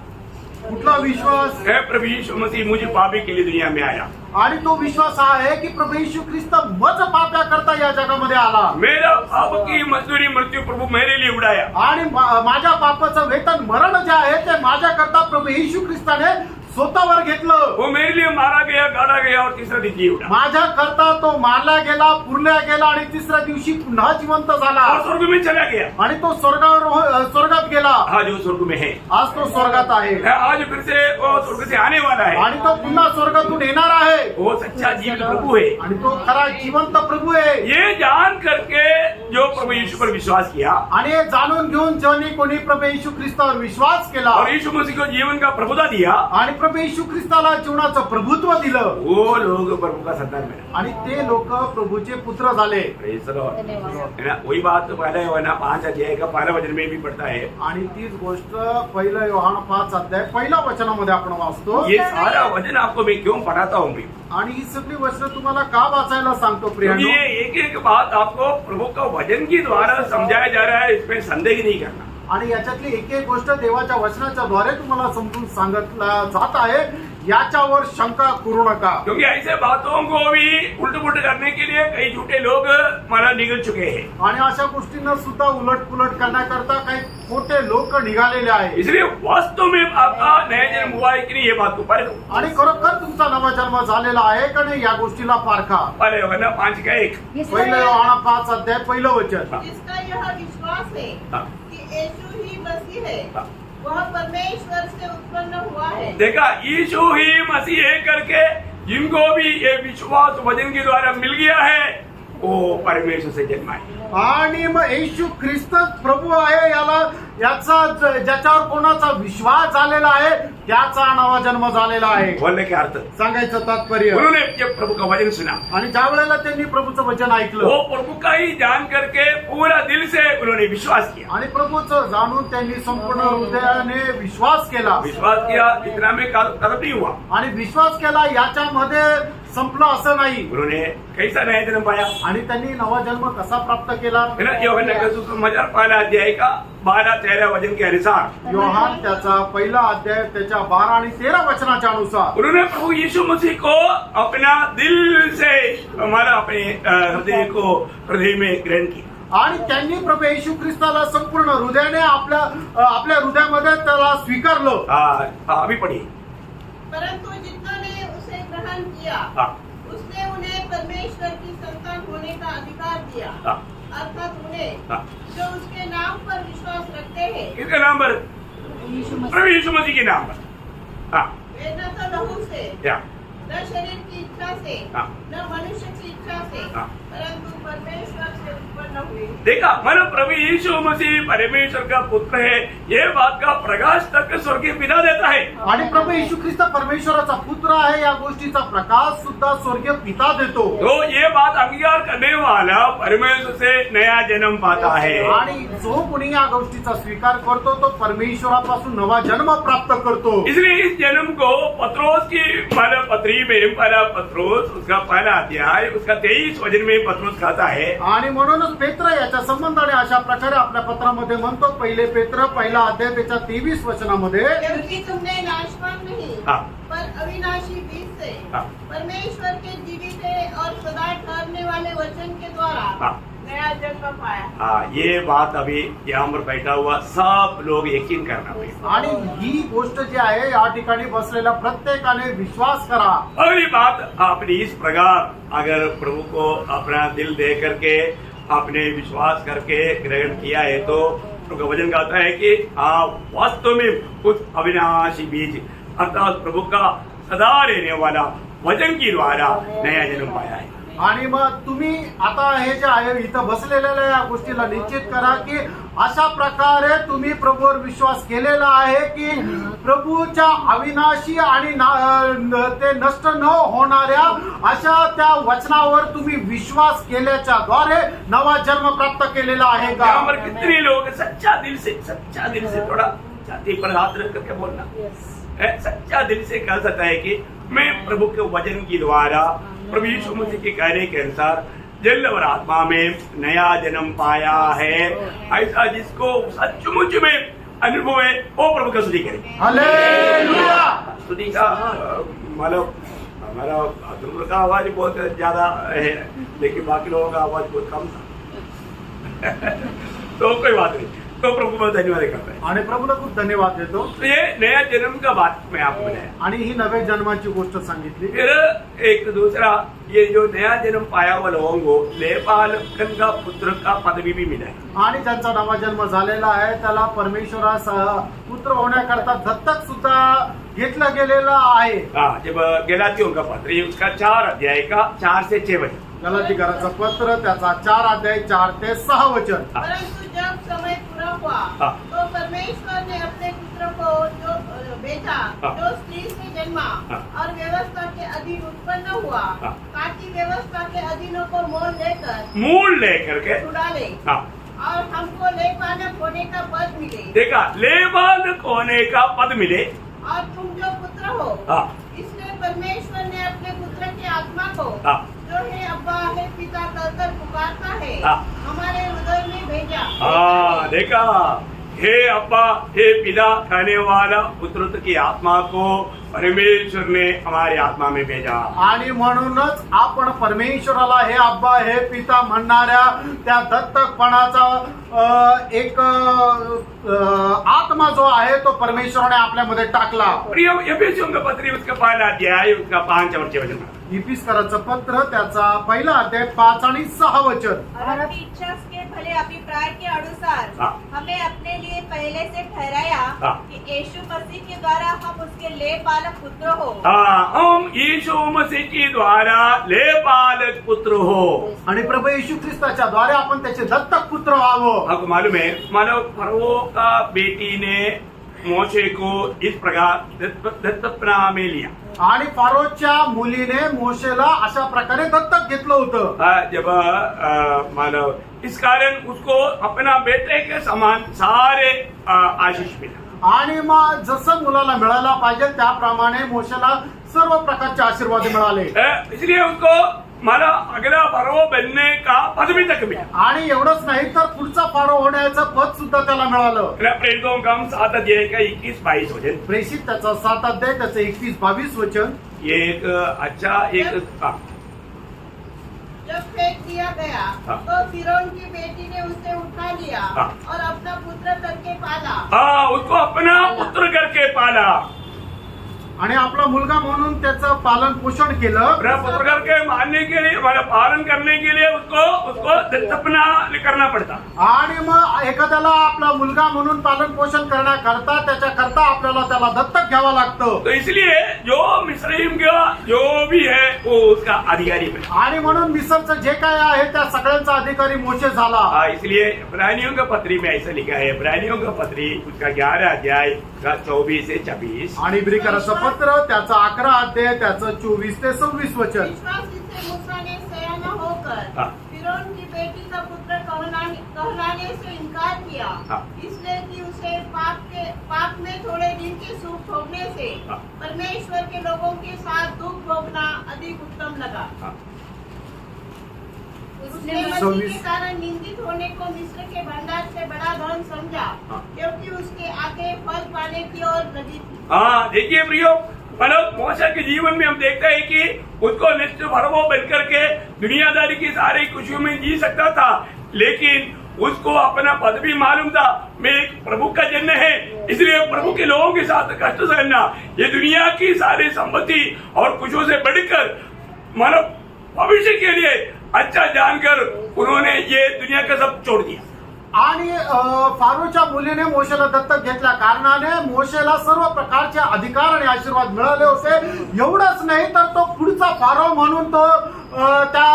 कुठला विश्वास है? प्रभु यीशु मसीह मुझे पापी के लिए दुनिया में आया, आणि तो विश्वास हा आहे की प्रभू येशू ख्रिस्त मज पाप्या करता या जगामध्ये आला मेरा पाप की मजदूरी मृत्यू प्रभु मेरे लिए उड़ाया, आणि माझ्या पापाचं वेतन मरण जे आहे ते माझ्याकरता प्रभू येशू ख्रिस्ताने स्वतःवर घेतलं। वो मेरे लिए मारा गया, गाड़ा गया और तीसरा दिन जी उठा माझ्याकरता तो मारला गेला, पुरल्या गेला आणि तिसऱ्या दिवशी पुन्हा जिवंत झाला और स्वर्ग में चला गया। आणि तो स्वर्गात गेला। आज वो स्वर्ग में है, आज तो स्वर्गात आहे आज फिर से वो स्वर्ग से आने वाला है। आणि तो पुन्हा स्वर्गातून येणार आहे वो सच्चा जीवित प्रभु है। आणि तो खरा जिवंत प्रभू आहे। ये जान करके जो प्रभु यीशु पर विश्वास किया आणि हे जाणून घेऊन ज्यांनी कोणी प्रभू येशू ख्रिस्तावर विश्वास केला और यीशु मसीह को जीवन का प्रभुता दिया, आणि प्रभू येशू ख्रिस्ताला जीवनाचं प्रभुत्व दिलं, वो लोग प्रभु का संतान बने। आणि ते लोक प्रभूचे पुत्र झाले। Praise the Lord। धन्यवाद। है ना, वही बात तो पहले योहाना 5 अध्याय का 12 वचन में भी पढ़ता है। आणि तीच गोष्ट पहिलं योहान 5 अध्याय पहिल्या वचनामध्ये आपण वाचतो। ये सारा वचन आपको मैं क्यों पढ़ाता हूँ मैं? आणि ही सगळी वचनं तुम्हाला का वाचायला सांगतो क्योंकि प्रियांनो? ये एक एक बात आपको प्रभु का वचन के द्वारा समझाया जा रहा है, इसमें संदेह नहीं करना। आणि याच्यातली एक एक गोष्ट देवाच्या वचनाच्या द्वारे तुम्हाला समजून सांगितला जात आहे, याच्यावर शंका करू नका। क्योंकि ऐसे बातों को भी उल्ट पुलट करने के लिए कई झूठे लोग मारा निकल चुके हैं। आणि अशा गोष्टींना सुद्धा उलट पुलट करण्याकरता काही खोटे लोक निघालेले आहेत। इसलिए वास्तव में आपका नया जन्म हुआ है कि नहीं, ये बात को परखो। आणि खरोखर तुमचा नवा जन्म झालेला आहे का नाही या गोष्टीला पारखा। पहले योहाना 5 का 1। पहिलं योहान 5 अध्याय पहिलं वचन, जिसका यह विश्वास है हाँ। कि यीशु ही मसीह है, हाँ। वह परमेश्वर से उत्पन्न हुआ है। देखा, यीशु ही मसीह है करके जिनको भी ये विश्वास वचन के द्वारा मिल गया है, वो परमेश्वर से जन्मा है। आणि मग येशू ख्रिस्त प्रभू आहे, याचा ज्याच्यावर कोणाचा विश्वास झालेला आहे त्याचा नवा जन्म झालेला आहे। बोलने के अर्थ, सांगायचं तात्पर्य, उन्होंने जब प्रभु का वचन सुना, आणि ज्या वेळेला त्यांनी प्रभूचं वचन ऐकलं, वो प्रभु का ही जान करके पूरा दिल से उन्होंने विश्वास किया। आणि प्रभूचं जाणून त्यांनी संपूर्ण हृदयाने विश्वास केला। विश्वास किया, इतना में खत्म नहीं हुआ। आणि विश्वास केला याच्यामध्ये संपलं असं नाही। उन्होंने कैसा नया जन्म पाया? आणि त्यांनी नवा जन्म कसा प्राप्त केला? है ना, योहाना का सुसमाचार पहला अध्याय का 12-13 वचन के अनुसार, योहान त्याचा पहिला अध्याय त्याच्या 12 आणि 13 वचनाच्या अनुसार उन्होंने प्रभु यीशु मसीह को अपना दिल से हमारा अपने हृदय में ग्रहण किया। आणि त्यांनी प्रभू येशू ख्रिस्ताला संपूर्ण हृदयाने आपल्या हृदयामध्ये त्याला स्वीकारलं। अभी पढ़िए। परंतु जिन्होंने उसे ग्रहण किया हाँ। उसने उन्हें परमेश्वर की संतान होने का अधिकार दिया, हाँ। अर्थात उन्हें हाँ। जो उसके नाम पर विश्वास रखते हैं, किसके नाम पर? यीशु मसीह। प्रभु यीशु मसीह के नाम पर। हाँ, वे न तो लहू से, या न शरीर की इच्छा से, हाँ। न मनुष्य की इच्छा से, हाँ। परंतु परमेश्वर से उत्पन्न हुए। देखा, मतलब प्रभु यीशु मसीह परमेश्वर का पुत्र है, ये बात का प्रकाश तक स्वर्गीय पिता देता है। आणि प्रभू येशू ख्रिस्त परमेश्वराचा पुत्र आहे या गोष्टीचा प्रकाश सुद्धा स्वर्गीय पिता देतो। तो ये बात अंगीकार करने वाला परमेश्वर से नया जन्म पाता है। आणि जो कोणी या गोष्टीचा स्वीकार करतो तो परमेश्वरापासून नवा जन्म प्राप्त करतो। इसलिए इस जन्म को पत्रोस की पत्री पत्री में पहला पत्रोस उसका पहला अध्याय उसका 23 वचन में पत्रोस कहता है, आणि म्हणूनच पेत्र याच्या संबंधाने अशा प्रकारे आपल्या पत्रामध्ये म्हणतो, पहिले पेत्र पहिला अध्याय त्याच्या 23 वचनामध्ये, क्योंकि तुमने नाशवान नहीं हाँ। पर अविनाशी बीज से हाँ। परमेश्वर के जीवित और सदा ठहरने वाले वचन के द्वारा हाँ। नया जन्म पाया। हाँ, ये बात अभी यहाँ पर बैठा हुआ सब लोग यकीन करना पड़ेगा। आणि ही गोष्ट जी आहे या ठिकाणी बसलेल्या प्रत्येकाने विश्वास करा। अगली बात, आपने इस प्रकार अगर प्रभु को अपना दिल दे करके आपने विश्वास करके ग्रहण किया है तो प्रभु का वचन कहता है कि आप वास्तव में उस अविनाशी बीज अर्थात प्रभु का सदा रहने वाला वचन की द्वारा नया जन्म पाया है। आणि मग तुम्ही आता हे जे आहे इथं बसलेल्या या गोष्टीला निश्चित करा की अशा प्रकारे तुम्ही प्रभूवर विश्वास केलेला आहे की प्रभूच्या अविनाशी आणि ते नष्ट न होणाऱ्या अशा त्या वचनावर तुम्ही विश्वास केल्याच्या द्वारे नवा जन्म प्राप्त केलेला आहे का? यहाँ पर कितने लोग सच्चा दिल से थोड़ा छाती पर हाथ रख करके बोलना, सच्चा दिल से कह सकता है कि मैं प्रभु के वचन की द्वारा प्रभु यीशु मसीह के कहने के अनुसार जल और आत्मा में नया जन्म पाया है। ऐसा जिसको सचमुच में अनुभव है वो प्रभु का स्तुति करे। हालेलुया। स्तुति का मतलब हमारा ध्रुव का आवाज बहुत ज्यादा है लेकिन बाकी लोगों का आवाज बहुत कम था तो कोई बात नहीं, तो प्रभु को धन्यवाद करता है आणि प्रभूला खूप धन्यवाद देतो। तो ये नया जन्म का बात मैं आपको बताया। आणि ही नव्या जन्माची गोष्ट सांगितली। फिर एक दूसरा, ये जो नया जन्म पाया हुआ लोगों को लेपाल का पुत्र का पदवी भी मिला है। आणि ज्यांचा नवा जन्म झालेला आहे त्याला परमेश्वरासह पुत्र होण्याकरता दत्तक सुद्धा घेतलं गेलेलं आहे। हाँ, जब गलातियों का पत्र उसका 4 अध्याय का 4 से 6 वचन, गलातीकराचं पत्र त्याचा 4 अध्याय 4 ते 6 वचन। परंतु जब समय पूरा हुआ हाँ। तो परमेश्वर ने अपने पुत्र को जो भेजा हाँ। जो स्त्री से जन्मा हाँ। और व्यवस्था के अधीन उत्पन्न हुआ हाँ। ताकि व्यवस्था के अधीनों को मूल लेकर के छुड़ा ले हाँ, और हमको लेपानक होने का पद मिले। देखा, लेपालक होने का पद मिले। और तुम जो पुत्र हो हाँ, इसलिए परमेश्वर ने अपने पुत्र की आत्मा को हाँ, जो है अब्बा है पिता कहकर पुकारता है हाँ। हमारे हृदय में भेजा। हाँ, देखा, हे अब्बा हे पिता कहने वाला पुत्र की आत्मा को परमेश्वर ने हमारी आत्मा में भेजा। आणि म्हणूनच आपण परमेश्वराला हे अब्बा हे पिता म्हणणाऱ्या त्या दत्तकपणाचा एक आत्मा जो आहे तो परमेश्वराने आपल्यामध्ये टाकला। प्रिय एफेसियों का पत्र उसका पहला अध्याय उसका 5 और 6 वचन, इफिसकराचं पत्र त्याचा पहिला अध्याय 5 आणि 6 वचन। और अपनी इच्छा के भले अभिप्राय के अनुसार हाँ। हमें अपने लिए पहले से ठहराया हाँ। कि यीशु मसीह के द्वारा हम उसके लेपालक पुत्र हो। हाँ, हम यीशु मसीह के द्वारा लेपालक पुत्र हो। आणि प्रभू येशू ख्रिस्ताच्या द्वारे आपण त्याचे दत्तक पुत्र व्हावं। आपको मालूम है, मानो फरो का बेटी ने मोशे को इस प्रकार दत्तक में लिया। आणि फारोच्या मुलीने मोशेला अशा प्रकारे दत्तक घेतलं होतं। जब मानो इस कारण उसको अपना बेटे के समान सारे आशीष मिला। आणि मग जसं मुलाला मिळायला पाहिजे त्याप्रमाणे मोशेला सर्व प्रकारचे आशीर्वाद मिळाले। इसलिए उसको मला अगला फरो बनने का पद भी तक मिला। आणि एवढंच नाही तर पुढचा फारो होण्याचं पद सुद्धा त्याला मिळालं। प्रेरितों का 7 अध्याय का 21-22 वचन, प्रेषित त्याचा 7 अध्याय त्याचं 21-22 वचन। ये एक अच्छा एक जब फेंक दिया गया हाँ। तो फिरौन की बेटी ने उसे उठा लिया हाँ। और अपना पुत्र करके पाला। हाँ, उसको अपना पुत्र करके पाला। आणि आपला मुलगा म्हणून त्याचं पालन पोषण केलं। अपना पुत्र करके मानने के लिए हमारा पालन करने के लिए उसको दत्तकपना करना पड़ता। आणि मग एखाद्याला आपला मुलगा म्हणून पालन पोषण करण्याकरता त्याच्याकरता आपल्याला त्याला दत्तक घ्यावं लागतं। तो इसलिए जो मिस्रईम का जो भी है वो उसका अधिकारी बना। आणि म्हणून मिसरचं जे काय आहे त्या सगळ्यांचा अधिकारी मोशे झाला। इसलिए इब्रानियों का पत्री में ऐसा लिखा है, इब्रानियों का पत्री उसका 11 अध्याय का 24 से 26, आणि इब्रिकराचं पत्र त्याचा 11 अध्याय त्याचं 24 ते 26 वचन। विश्वासी से मूसा ने सयाना होकर हाँ। फिरौन की बेटी का पुत्र कहलाने से इनकार किया। हाँ। इसलिए कि उसे पाप में थोड़े दिन के सुख भोगने से हाँ। परमेश्वर के लोगों के साथ दुख भोगने लगा। हाँ। उसने मसीह के कारण निंदित होने को मिस्र के भंडार से बड़ा धन समझा, हाँ। क्योंकि उसके आगे फल पाने की और नदी थी। हाँ, देखिए प्रियो, मतलब मौसा के जीवन में हम देखते हैं कि उसको निश्चित भरभो बन करके दुनियादारी की सारी खुशियों में जी सकता था, लेकिन उसको अपना पद भी मालूम था। मैं एक प्रभु का जन है, इसलिए प्रभु के लोगों के साथ कष्ट सहना, ये दुनिया की सारी संपत्ति और खुशियों से बढ़कर मानव भविष्य के लिए अच्छा जानकर उन्होंने ये दुनिया का सब छोड़ दिया। आणि फारोच्या मुलीने मोशेला दत्तक घेतल्या कारणाने मोशेला सर्व प्रकारचे अधिकार आणि आशीर्वाद मिळाले होते। एवढंच नाही तर तो पुढचा फारो म्हणून तो त्या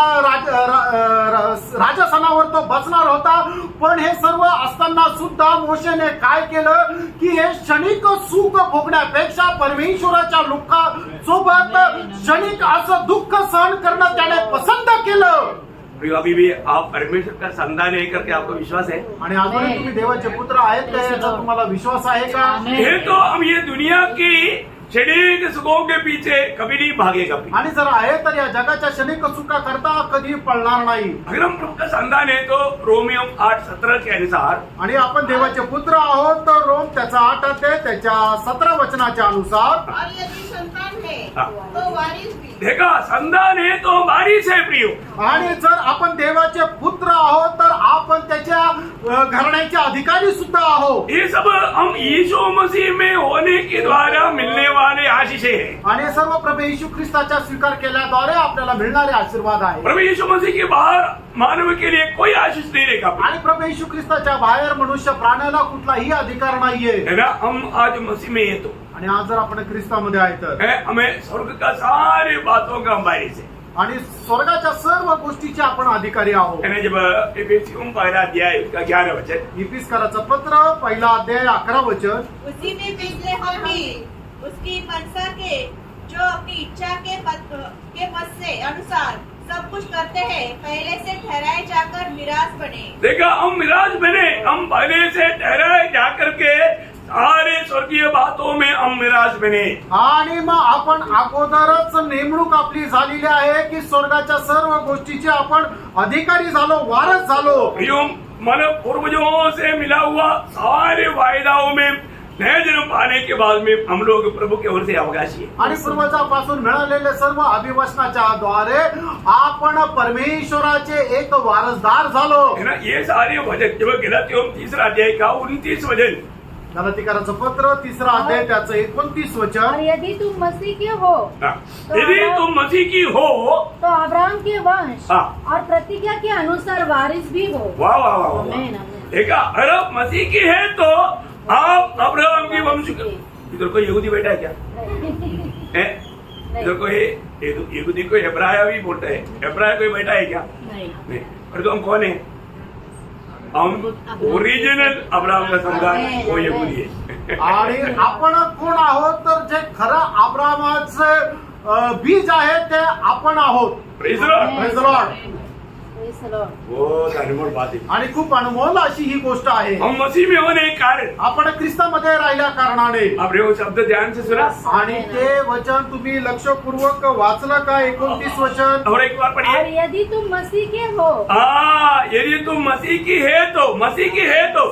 राजसनावर तो बसणार होता। पण हे सर्व असताना सुद्धा मोशेने काय केलं की हे क्षणिक सुख भोगण्यापेक्षा परमेश्वराच्या लोकांसोबत क्षणिक असं दुःख सहन करणं त्याने पसंत केलं। अभी भी आप परमेश्वर का संतान है करके आपको विश्वास है? आणि अजूनही तुम्ही देवाचे पुत्र आहेत का याचा तुम्हाला विश्वास आहे का? ये तो हम ये दुनिया की क्षणिक सुखों के पीछे कभी नहीं भागेगा। आणि जर आहे तर या जगाच्या क्षणिक सुखा करता कधी पळणार नाही। अगर हम प्रभु का संतान है तो रोमियो 8:17 के अनुसार, आणि आपण देवाचे पुत्र आहोत तर रोम त्याचा 8 अध्याय त्याच्या 17 वचनाच्या अनुसार, और यदि संतान है हाँ। तो वारिस भी। देखा, संतान है तो वारिस है प्रियो। आणि जर आपण देवाचे पुत्र आहोत तर आपण त्याच्या घराण्याचे अधिकारी सुद्धा आहोत। ये सब हम यीशु मसीह में होने के द्वारा मिलने वाले आशीषें हैं। आणि सर्व प्रभू येशू ख्रिस्ताचा स्वीकार केल्याद्वारे आपल्याला मिळणारे आशीर्वाद आहे। प्रभु यीशु मसीह के बाहर मानव के लिए कोई आशीष नहीं रहेगा आणि प्रभू येशू ख्रिस्ताच्या बाहेर मनुष्य प्राण्याला कुठलाही अधिकार नाहीये। है ना। हम आज मसीह में है तो आणि आज जर आपण ख्रिस्तामध्ये आहे तर हमें स्वर्ग का सारे बातों का वारिस है। आणि स्वर्गाच्या सर्व गोष्टीचे आपण अधिकारी आहोत। है ना। जब एफेसियों पहला अध्याय उसका 11 वचन, इफिसकाराचं पत्र पहिला अध्याय 11 वचन, उसी में पिछले हम भी उसकी मनसा के जो अपनी इच्छा के पद से अनुसार सब कुछ करते हैं, पहले से ठहराए जाकर मिराज बने। देखा, हम मिराज बने, हम पहले से ठहराए जाकर के सारे स्वर्गीय बातों में हम मिराज बने। आणि मग आपण अगोदरच नेमणूक आपली झालेली आहे की स्वर्गाच्या सर्व गोष्टीचे आपण अधिकारी झालो, वारस झालो। प्रियो, मन पूर्वजों से मिला हुआ सारे वायदाओं में नया जन्म पाने के बाद में हम लोग प्रभु की ओर से अवकाशी है। आणि पूर्वजापासून मिळालेले सर्व अभिवचनाच्या द्वारे आपण परमेश्वराचे एक वारसदार झालो। है ना। ये सारे वचन जब गलातियों 3 अध्याय का 29 वचन, गलातिकाराचं पत्र 3 अध्याय त्याचं 29 और वचन, यदि तुम मसीह के हो हाँ, यदि तुम मसीह की हो तो अब्राहम के वंश हाँ। और प्रतिज्ञा के अनुसार वारिस भी हो। वाह वाह वाह वाह। आमीन, आमीन। देखा, अगर आप मसीह की है तो आप अब्राहम की वंश के। इधर कोई यहूदी बैठा है क्या? है? इधर कोई यहूदी को हेब्राया भी बोलता है, हेब्राया कोई बैठा है क्या? नहीं। और तो हम कौन है? हम ओरिजिनल अब्राहम का संतान, वो यहूदी है। आणि आपण कोण आहोत तर जे खरं अब्राहमाचे बीज आहे ते आपण आहोत। Praise the Lord. Praise the Lord. Praise the Lord. बहुत अनमोल बात है। आणि खूप अनमोल अशी ही गोष्ट आहे। हम मसीह में होने के कारण, आपण ख्रिस्तामध्ये राहिल्या कारणाने, आप वो शब्द ध्यान से सुना आणि ते वचन तुम्ही लक्षपूर्वक वाचलं का? 29 वचन, और एक बार और पढ़िए। यदि तुम मसीह के हो यदि तुम मसीह की है तो, मसीह की है तो।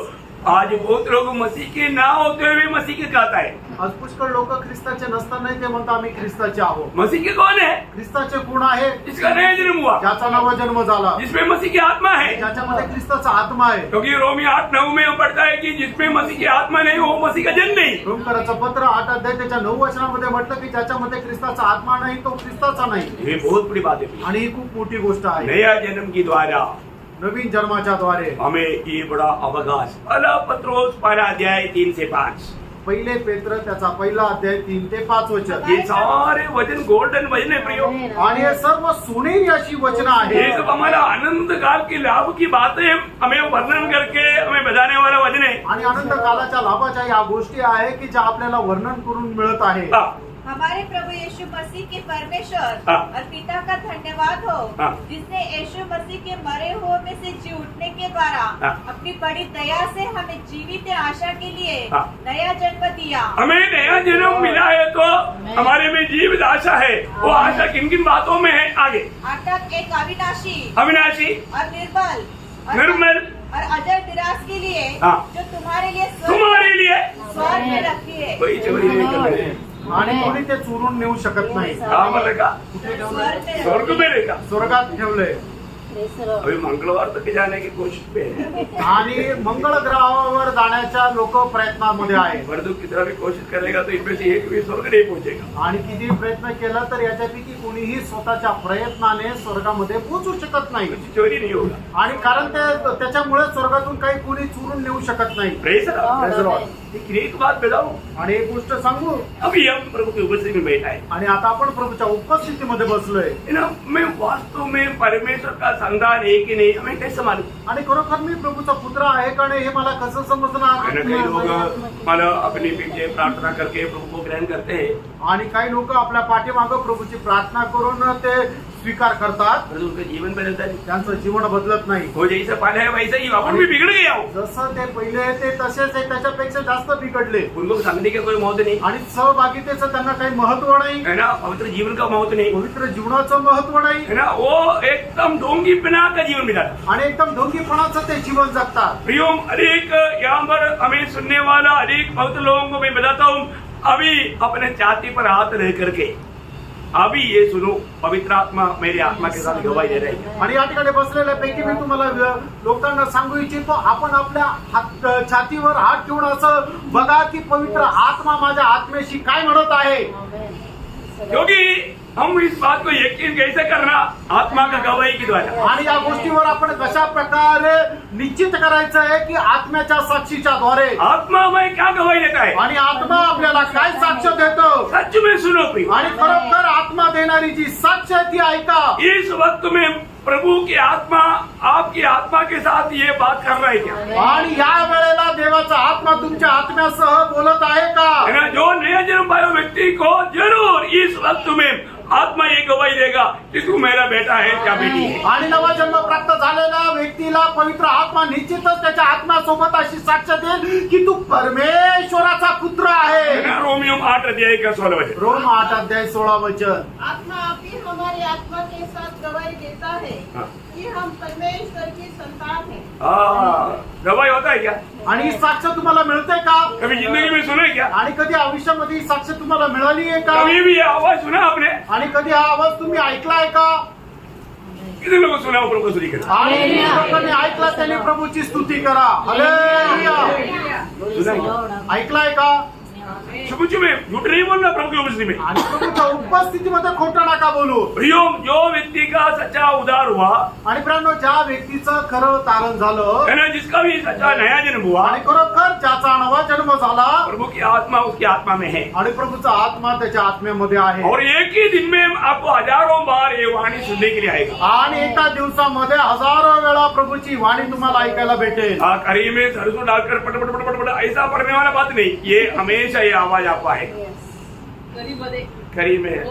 आज बहुत लोग मसीह के ना होते हुए भी मसीह के कहता है। आज पुष्कळ लोक ख्रिस्ताचे नसतानाही ते म्हणतात आम्ही ख्रिस्ताचे आहोत। मसीह के कौन है? ख्रिस्ताचे कोण आहे? जिसका नया जन्म हुआ, ज्याचा नवा जन्म झाला, जिसमें मसीह की आत्मा है। ज्याच्यामध्ये ख्रिस्ताचा आत्मा आहे। क्योंकि रोमी 8:9 में हम पढ़ता है कि जिसमें मसीह की आत्मा नहीं वो मसीह का जन नहीं। रोमकराचं पत्र 8 अध्याय त्याच्या 9 वचनामध्ये म्हटलं की ज्याच्यामध्ये ख्रिस्ताचा आत्मा नाही तो ख्रिस्ताचा नाही। ये बहुत बड़ी बात है। आणि ही खूप मोठी गोष्ट आहे। नया जन्म की द्वारा नवीन जन्माच्या द्वारे हमें ये बड़ा अवकाश। पहला पत्रोस 1 अध्याय 3 से 5, पहिले पेत्र त्याचा पहिला अध्याय 3 ते 5 वचन, ये सारे वचन गोल्डन वचन है प्रियो। आणि हे सर्व सोनेरी अशी वचनं ये आहेत। सब हमारा आनंद काल के लाभ की बातें हमें वर्णन करके हमें बताने वाला वचन है। आणि आनंद कालाच्या लाभाच्या या गोष्टी आहे की ज्या आपल्याला वर्णन करून मिळत आहे। हमारे प्रभु यीशु मसीह के परमेश्वर हाँ। और पिता का धन्यवाद हो, हाँ। जिसने यीशु मसीह के मरे हुए में से जी उठने के द्वारा हाँ। अपनी बड़ी दया से हमें जीवित आशा के लिए हाँ। नया जन्म दिया। हमें नया जन्म मिला है तो हमारे में जीवित आशा है। वो आशा किन किन बातों में है आगे अर्थात एक अविनाशी अविनाशी और निर्मल और अजय विराज के लिए हाँ। जो तुम्हारे लिए तुम्हारे लिए स्वर्ग में रखी है। कोई चोरी नहीं कर रहे। आणि कोणी ते चोरून नेऊ शकत नाही. कहाँ पर रखा? कुठे ठेवलंय? स्वर्ग में रखा. स्वर्गात ठेवलंय. अभी मंगलवार तक जाने की कोशिश पे है. आणि मंगळ ग्रहावर जाण्याच्या लोक प्रयत्नामध्ये आहे. मर्दू कितना भी कोशिश करेगा तो इनमें से एक भी स्वर्ग नहीं पहुंचेगा. आणि किती प्रयत्न केला तर याच्यापैकी कोणीही स्वतःच्या प्रयत्नाने स्वर्गामध्ये पोहोचू शकत नाही. कुछ चोरी नहीं होगा. आणि कारण ते त्याच्यामुळे स्वर्गातून काही कोणी चोरून नेऊ शकत नाही. Praise the Lord. Praise the Lord. लेकिन एक बात बताऊं, आणि एक गोष्ट सांगू, अभी हम प्रभु की उपस्थिति में बैठा है. आणि आता आपण प्रभूच्या उपस्थितीमध्ये बसलोय. है ना, मैं वास्तव में परमेश्वर का संतान है कि नहीं हमें कैसे मालूम. आणि खरोखर मी प्रभूचा पुत्र आहे का नाही हे मला कसं समजणार. कई लोग मानो अपने पीछे प्रार्थना करके प्रभु को ग्रहण करते हैं. आणि काही लोक आपल्या पाठीमागं प्रभूची प्रार्थना करून ते स्वीकार करतात. परंतु उनका जीवन बदलता नहीं. त्यांचं जीवन बदलत नाही. हो जैसा पहले है वैसा ही अपन भी बिगड़ गया हो. जसं ते पहिले ते तसेच आहे, त्याच्यापेक्षा जास्त बिघडले. उनको समझने का कोई महत्व नहीं आणि सहभागितेचं त्यांना काही महत्व नाही. है ना, पवित्र जीवन का महत्व नहीं पवित्र जीवनाचं महत्व नाही. है ना. वो एकदम ढोंगीपना का जीवन बिताता. आणि एकदम ढोंगीपणाचं ते जीवन जगतात. प्रियोम, अनेक यहाँ पर हमें सुनने वाला अनेक पवित्र लोगों को मैं बताता हूँ, अभी अपने छाती पर हाथ रह करके अभी ये सुनो, पवित्र आत्मा मेरी आत्मा के साथ गवाही दे रही है. आणि या ठिकाणी बसलेल्या पैकी मी तुम्हाला लोकांना सांगू इच्छितो, आपण आपल्या छातीवर हात ठेवून असं बघा की पवित्र आत्मा माझ्या आत्मेशी काय म्हणत आहे. क्योंकि हम इस बात को यकीन कैसे करना, आत्मा का गवाही के द्वारा. आणि या गोष्टीवर आपण कशा प्रकारे निश्चित करायचं आहे की आत्म्याच्या साक्षीच्या द्वारे. आत्मा हमें क्या गवाही देता है. आणि आत्मा आपल्याला काय साक्ष देतो. सच में सुनो प्रिय, आणि खरोखर आत्मा देणारी जी साक्ष आहे ती ऐका. इस वक्त में प्रभु की आत्मा आपकी आत्मा के साथ ये बात कर रहा है क्या. आणि या वेळेला देवाचा आत्मा तुमच्या आत्म्यासह बोलत आहे का. है ना, जो नया जन्म पाया व्यक्ति को जरूर इस वक्त में आत्मा ये गवाही देगा कि तू मेरा बेटा है क्या बेटी है. आणि नवा जन्म प्राप्त झालेल्या व्यक्तीला पवित्र आत्मा निश्चितच त्याच्या आत्म्यासोबत अशी साक्ष देईल की तू परमेश्वराचा पुत्र आहे. है ना, रोमियो 8 अध्याय का 16 वचन. रोम 8 अध्याय 16 वचन. आत्मा आपकी हमारी आत्मा के साथ गवाही देता है हाँ. कि हम परमेश्वर की संतान हैं। गवाही होता है क्या. आणि ही साक्ष तुम्हाला मिळते का. कभी जिंदगी में सुना है क्या. आणि कधी आयुष्यामध्ये ही साक्ष तुम्हाला मिळाली आहे का. कभी भी ये आवाज सुना आपने. आणि कधी हा आवाज तुम्ही ऐकलाय का. कितने लोगों सुना हो प्रभु स्तुति करा. आणि किती लोकांनी ऐकला त्यांनी प्रभूची स्तुती करा. हालेलुया. ऐकलाय का. समुच में झूठ नहीं बोलना प्रभु की उपस्थिति में. आणि प्रभूच्या उपस्थितीमध्ये खोटं नका बोलू. प्रियो, जो व्यक्ति का सच्चा उद्धार हुआ, आणि प्रियांनो, ज्या व्यक्तीचं खरं तारण झालं है ना, जिसका भी सच्चा नया जन्म हुआ, आणि खरोखर ज्याचा नवा जन्म झाला, प्रभु की आत्मा उसकी आत्मा में है. आणि प्रभूचा आत्मा त्याच्या आत्म्यामध्ये आहे. और एक ही दिन में आपको हजारों बार ये वाणी सुनने के लिए आएगा. आणि एका दिवसामध्ये हजारो वेळा प्रभूची वाणी तुम्हाला ऐकायला भेटेल. करी में सरसों डालकर पट पट पट पट पट ऐसा पढ़ने वाला बात नहीं. ये हमेशा ये आवाज आपको आएगा. करी में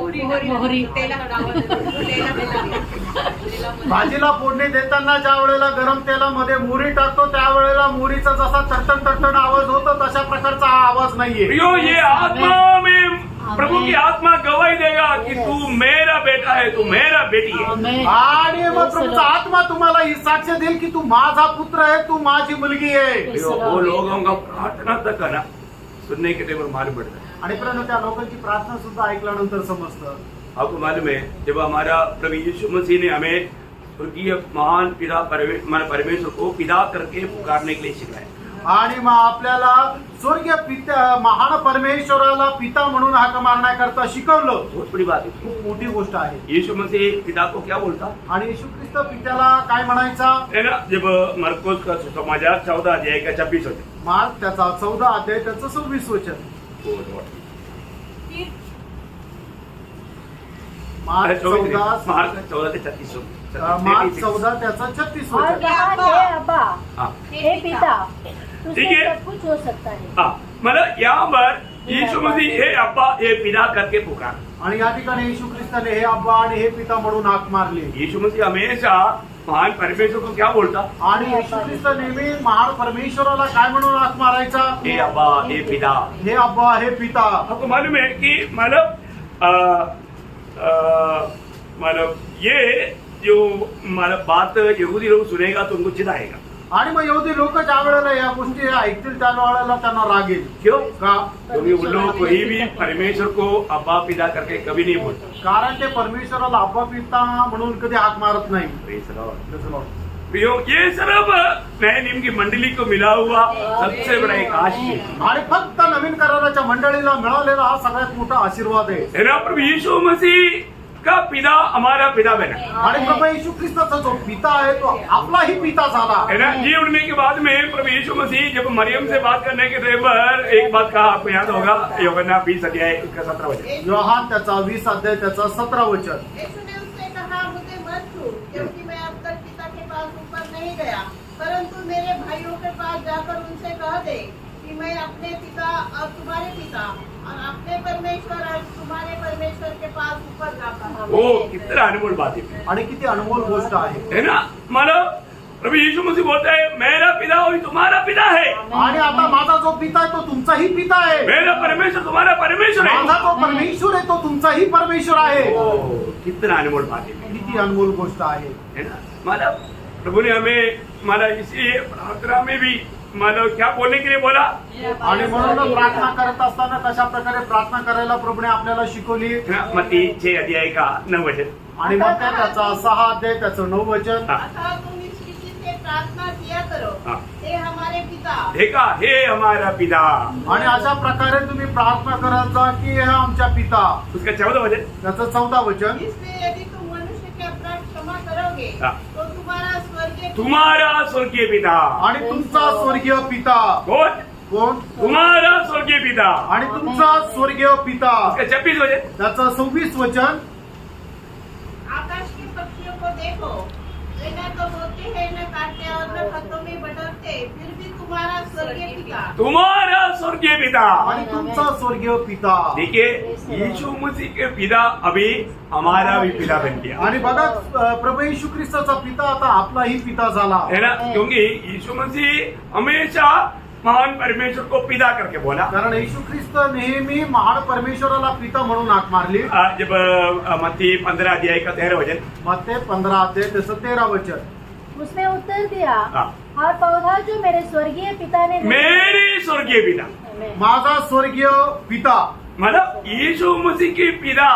भाजीला फोडणी देताना ज्या वेळेला गरम तेलामध्ये मोहरी टाकतो त्यावेळेला मोहरीचा जसा तडतड तडतड आवाज होतो तशा प्रकारचा हा आवाज नाहीये. प्रियो, ये आत्मा में प्रभु की आत्मा गवाही देगा कि तू मेरा बेटा है, तू मेरा बेटी है. आणि मग प्रभूचा आत्मा तुम्हाला ही साक्ष देईल की तू माझा पुत्र आहे, तू माझी मुलगी आहे. प्रियो, वो लोगों का प्रार्थना तक है ना, सुनने के टाइम मालूम पड़ता है. आणि परंतु त्या लोकांची प्रार्थना सुद्धा ऐकल्यानंतर समजतं. आपको मालूम है, जब हमारा प्रभु यीशु मसीह ने हमें स्वर्गीय महान पिता परमेश्वर को पिता करके पुकारने के लिए सिखाया. आणि मग आपल्याला स्वर्गीय पिता महान परमेश्वराला पिता म्हणून हाक मारण्याकरता शिकवलं. बहुत बड़ी बात है. खूप मोठी गोष्ट आहे. यीशु मसीह पिता को क्या बोलता आणि येशू ख्रिस्त पित्याला काय म्हणायचा. है ना, जब मरकुस का समाचार 14 अध्याय का 26 होते. मार्क त्याचा 14 अध्याय त्याचं 26 वचन. मार्क 14 मार्क 14 ते 36. मार्क 14 त्याचा 36 और वचन. कहा, हे अब्बा, हाँ. हे पिता, ठीक तुझसे है. सब कुछ हो सकता है. हाँ, मतलब यहाँ पर यीशु मसीह हे अब्बा हे पिता करके पुकार. आणि या ठिकाणी येशू ख्रिस्ताने हे अब्बा आणि हे पिता म्हणून हाक मारली. यीशु मसीह हमेशा महान परमेश्वर को क्या बोलता. आणि येशू ख्रिस्त नेहमी महान परमेश्वराला काय म्हणून हाक मारायचा. हे अब्बा हे पिता. हे अब्बा हे पिता. आपको मालूम है कि मतलब ये जो मतलब बात यहूदी लोग सुनेगा तो उनको चिढ़ आएगा। आणि मग यहुदी लोक ज्या वेळेला या गोष्टी ऐकतील त्या वेळेला त्यांना राग येईल। क्यों? का? क्योंकि उन लोग कोई भी परमेश्वर को अब्बा पिता करके कभी नहीं बोलता। कारण ते परमेश्वराला अब्बा पिता म्हणून कधी हाक मारत नाही। Praise the Lord. ये सब नए नियम की मंडली को मिला हुआ सबसे बड़ा एक आशीष आणि फक्त नवीन कराराच्या मंडळीला मिळालेला हा सगळ्यात मोठा आशीर्वाद आहे। है ना। प्रभु यीशु मसीह का पिता हमारा पिता बना आणि प्रभू येशू ख्रिस्ताचा जो पिता आहे तो आपलाही पिता झाला। है ना। जी उठने के बाद में प्रभु यीशु मसीह जब मरियम से बात करने के थे पर एक बात कहा, आपको याद होगा, यूहन्ना 20 अध्याय उसका 17 वचन। योहान त्याचा 20 अध्याय त्याचा 17 वचन। यीशु ने उससे कहा, मुझे मत छू, क्योंकि मैं अब तक पिता के पास ऊपर नहीं गया, परंतु मेरे भाइयों के पास जाकर उनसे कह दे कि मैं अपने पिता और तुम्हारे पिता और अपने परमेश्वर और तुम्हारे परमेश्वर के पास ऊपर जाता हूँ। वो कितना अनमोल बात है, आणि किती अनमोल गोष्ट आहे। है ना। मतलब प्रभु यीशु मसीह बोलता है मेरा पिता वही तुम्हारा पिता है, आणि आता माझा जो पिता आहे तो तुमचाही पिता आहे। मेरा परमेश्वर तुम्हारा परमेश्वर है। माझा जो परमेश्वर आहे तो तुमचाही परमेश्वर आहे। कितना अनमोल बात है, किती अनमोल गोष्ट आहे। है ना। मतलब प्रभु ने हमें मतलब इसी प्रार्थना में भी मतलब क्या बोलने के लिए बोला, आणि म्हणून प्रार्थना करत असताना कशा प्रकारे प्रार्थना करायला प्रभूने आपल्याला शिकवली। मत्ती 6 अध्याय का 9 वचन। आणि मग त्याचा 6 अध्याय त्याचं 9 वचन। अतः तुम इस रीति से प्रार्थना किया करो, हे हमारे पिता। देखा, हे हमारा पिता। आणि अशा प्रकारे तुम्ही प्रार्थना करत जा की हे आमच्या पिता। उसका 14 वचन। त्याचं 14 वचन। इसलिए यदि तुम मनुष्य के अपराध क्षमा करोगे तो तुम्हारा स्वर्गीय पिता। आणि तुमचा स्वर्गीय पिता कौन? कोण? तुम्हारा स्वर्गीय पिता। आणि तुमचा स्वर्गीय पिता। उसका 26 वचन। त्याचं 26 वचन। आकाश के पक्षियों को देखो, वे न तो बोते हैं, न काटते और न खतों में बटोरते, फिर भी तुम्हारा स्वर्गीय पिता। तुम्हारा स्वर्गीय पिता। आणि तुमचा स्वर्गीय पिता। देखिए यीशु मसीह के पिता अभी हमारा भी पिता बन गया। आणि बघा प्रभू येशू ख्रिस्ताचा पिता आता आपलाही पिता झाला। है ना। क्योंकि यीशु मसीह हमेशा महान परमेश्वर को पिता करके बोला। कारण येशू ख्रिस्त नेहमी महान परमेश्वराला पिता म्हणून हाक मारली। जब मत्ती 15 अध्याय का 13 वचन। मत्ती 15 अध्याय त्याचं 13 वचन। उसने उत्तर दिया, हर पौधा जो मेरे स्वर्गीय पिता ने मेरे स्वर्गीय पिता, माझा स्वर्गीय पिता। मतलब यीशु मसीह के पिता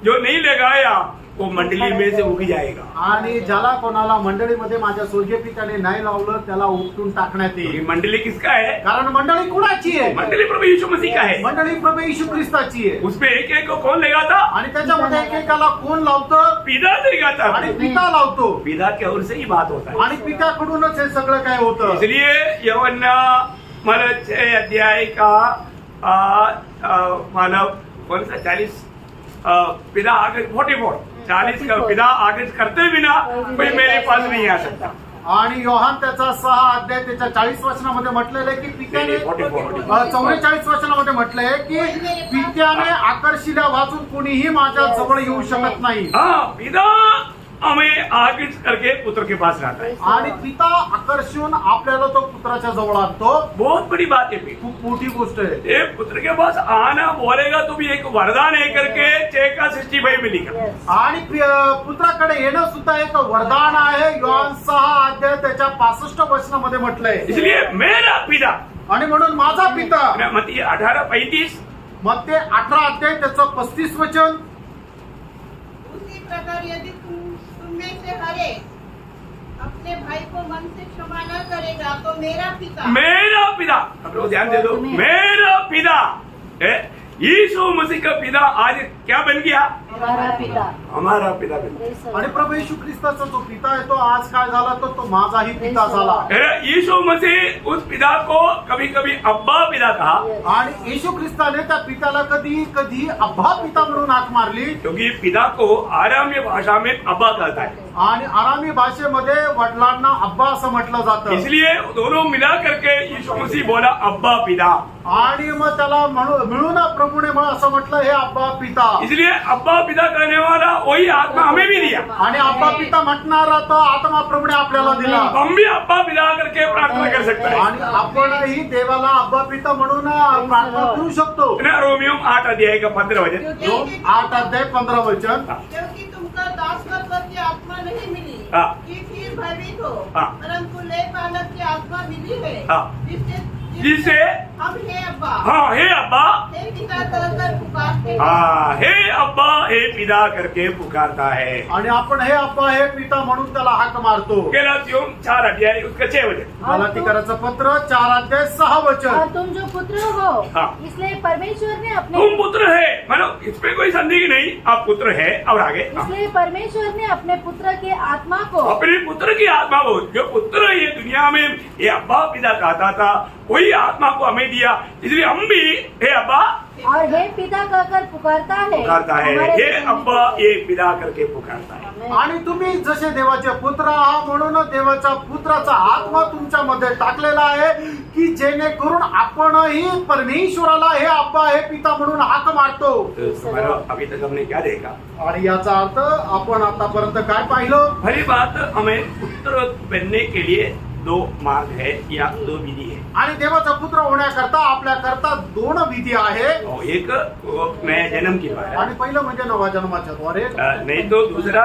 जो नहीं लगाया वो मंडली में से उग जाएगा। आणि ज्याला कोणाला मंडळीमध्ये माझ्या स्वर्गीय पित्याने नाही लावलं त्याला उपटून टाकण्यात येईल। मंडली किसका है? कारण मंडळी कुणाची आहे? मंडली प्रभु यीशु मसीह का है। मंडळी प्रभू येशू ख्रिस्ताची आहे। उसमें एक एक को कौन लगाता? आणि त्याच्यामध्ये एकेकाला कोण लावतं? पिता लगाता। आणि पिता लावतो। पिता की ओर से ही बात होता है। आणि पित्याकडूनच हे सगळं काय होतं। इसलिए यूहन्ना मतलब 6 अध्याय का मानव कौन सा 40 पिता आगे 44 40 का पिता आगे करते बिना कोई मेरे पास नहीं आ सकता। आणि योहान त्याचा 6 अध्याय त्याच्या 40 वचनामध्ये म्हटलेलं आहे की पित्याने 44 वचनामध्ये म्हटलंय की पित्याने आकर्षिल्या वाचून कोणीही माझ्या जवळ येऊ शकत नाही। हाँ, पिता हमें आगे करके पुत्र के पास लाता है। आणि पिता आकर्षून आपल्याला तो पुत्राच्या जवळ आणतो। बहुत बड़ी बात है। खूप मोठी गोष्ट आहे। एक पुत्र के पास आना बोलेगा तो भी एक वरदान है करके 6 का 65 में लिखा। आणि पुत्राकडे येणं सुद्धा एक वरदान आहे। योहान 6 अध्याय त्याच्या 65 वचनामध्ये म्हटलंय। इसलिए मेरा पिता, आणि म्हणून माझा पिता। मत्ती 18:35। मत्ती 18 अध्याय त्याचं 35 वचन। उसी प्रकार यदि तुम में से हर एक अपने भाई को मन से क्षमा न करेगा तो मेरा पिता अब लोग ध्यान दे दो, मेरा पिता यीशु मसीह का पिता आज क्या बन गया? हमारा पिता। हमारा पिता बन गया। आणि प्रभू येशू ख्रिस्ताचा जो पिता आहे तो आज काय झाला तो माझाही पिता झाला। यीशु मसीह उस पिता को कभी कभी अब्बा पिता कहा। आणि येशू ख्रिस्ताने त्या पित्याला कधी कधी अब्बा पिता म्हणून हाक मारली। क्योंकि पिता को आरामी भाषा में अब्बा कहता है आणि आरामी भाषेमध्ये वडिलांना अब्बा असं म्हटलं जातं। इसलिए दोनों मिला करके यीशु मसीह बोला अब्बा पिता। आणि मग त्याला मिळून प्रभूने असं म्हटलं हे अब्बा पिता। इसलिए अब्बा पिता कहने वाला वही आत्मा हमें भी दिया। आणि अब्बा पिता म्हटणारा तो आत्मा प्रभूने आपल्याला दिला। हम भी अब्बा पिता करके प्रार्थना कर सकते हैं। आणि आपणही देवाला अब्बा पिता म्हणून प्रार्थना करू शकतो। रोमियो 8 अध्याय का 15 वचन। 8 अध्याय 15 वचन। क्योंकि तुम कल दासत्व की आत्मा नहीं मिली हाँ। कि फिर भयभीत हो, हाँ। परंतु ले पालक की आत्मा मिली है, हाँ। जिसे हम हे अब्बा, हाँ हे अब्बा, हे पिता कहकर पुकारते हैं। हाँ हे अब्बा हे पिता करके पुकारता है। आणि आपण हे अब्बा हे पिता म्हणून त्याला हाक मारतो. गलातियों 4 अध्याय उसका 6 वचन। गलातीकराचं पत्र 4:6 और वचन. तुम जो पुत्र हो, हाँ। इसलिए परमेश्वर ने अपने तुम पुत्र है, मतलब इसमें कोई संदेह नहीं, आप पुत्र है। और आगे हाँ। इसलिए परमेश्वर ने अपने पुत्र के आत्मा को अपने पुत्र की आत्मा को, जो पुत्र ये दुनिया में ये अब्बा पिता कहता था, वही आत्मा को हमें दिया, इसलिए हम भी हे अब्बा और हे पिता कहकर पुकारता है. पुकारता है। हमारे हे जीवन में. अब्बा ये पिता करके पुकारता है। आमेन. आणि तुम्ही जसे देवाचे पुत्र आहात म्हणून देवाच्या पुत्राचा आत्मा तुमच्यामध्ये टाकलेला आहे की जेणेकरून आपणही परमेश्वराला हे अब्बा हे पिता म्हणून हाक मारतो. तो तुम्हारा अभी तक हमने क्या देखा? आणि याचा अर्थ आपण आतापर्यंत काय पाहिलं? पहली बात, हमें पुत्र बनने के लिए 2 मार्ग है या 2 विधि है। आणि देवाचा पुत्र होण्याकरता आपल्याकरता 2 विधी आहे. और एक वो नया जन्म की द्वारा, आणि पहिलं म्हणजे नवा जन्माच्या द्वारे, नहीं तो दूसरा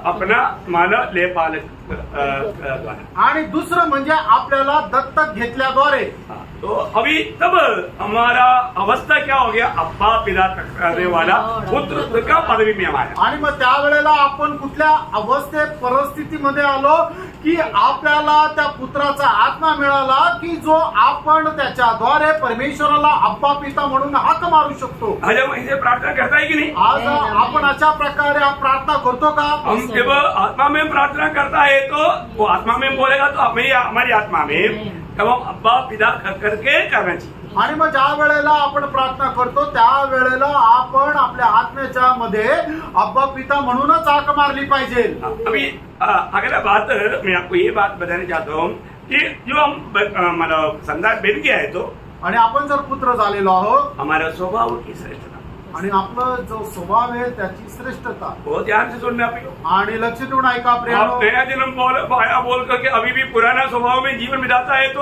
अपना मानव लेपालक द्वारा। आणि दुसरं म्हणजे आपल्याला दत्तक घेतल्याद्वारे. हाँ, तो अभी तब हमारा अवस्था क्या हो गया? अब्बा पिता करने वाला पुत्र का पदवी में हमारा। आणि मग त्यावेळेला आपण कुठल्या अवस्थेत परिस्थितीमध्ये आलो की आपल्याला त्या पुत्राचा आत्मा मिळाला की जो आपण त्याच्याद्वारे परमेश्वराला अब्बा पिता म्हणून हाक मारू शकतो. आज हम ऐसे प्रार्थना करता है कि नहीं? आज आपण अशा प्रकारे प्रार्थना करतो का? हम जब आत्मा में प्रार्थना करता है तो वो आत्मा में बोलेगा तो हमारी आत्मा में तब हम अब्बा पिता करके करना चाहिए। आणि मग ज्या वेळेला आपण प्रार्थना करतो त्या वेळेला आपण आपल्या आत्म्याच्या मध्ये अब्बा पिता म्हणूनच हाक मारली पाहिजे. अभी अगला बात मैं आपको ये बात बताना चाहता हूँ कि जो हम मतलब संदान बन गया है तो आणि आपण जर पुत्र झालेलो आहोत हमारा स्वभाव की श्रेष्ठता, आणि आपलं जो स्वभाव आहे त्याची श्रेष्ठता. बहुत ध्यान से सुनना आप लोग। आणि लक्ष देऊन ऐका आप प्रियानो. नया जन्म बोल करके अभी भी पुराना स्वभाव में जीवन बिताता है तो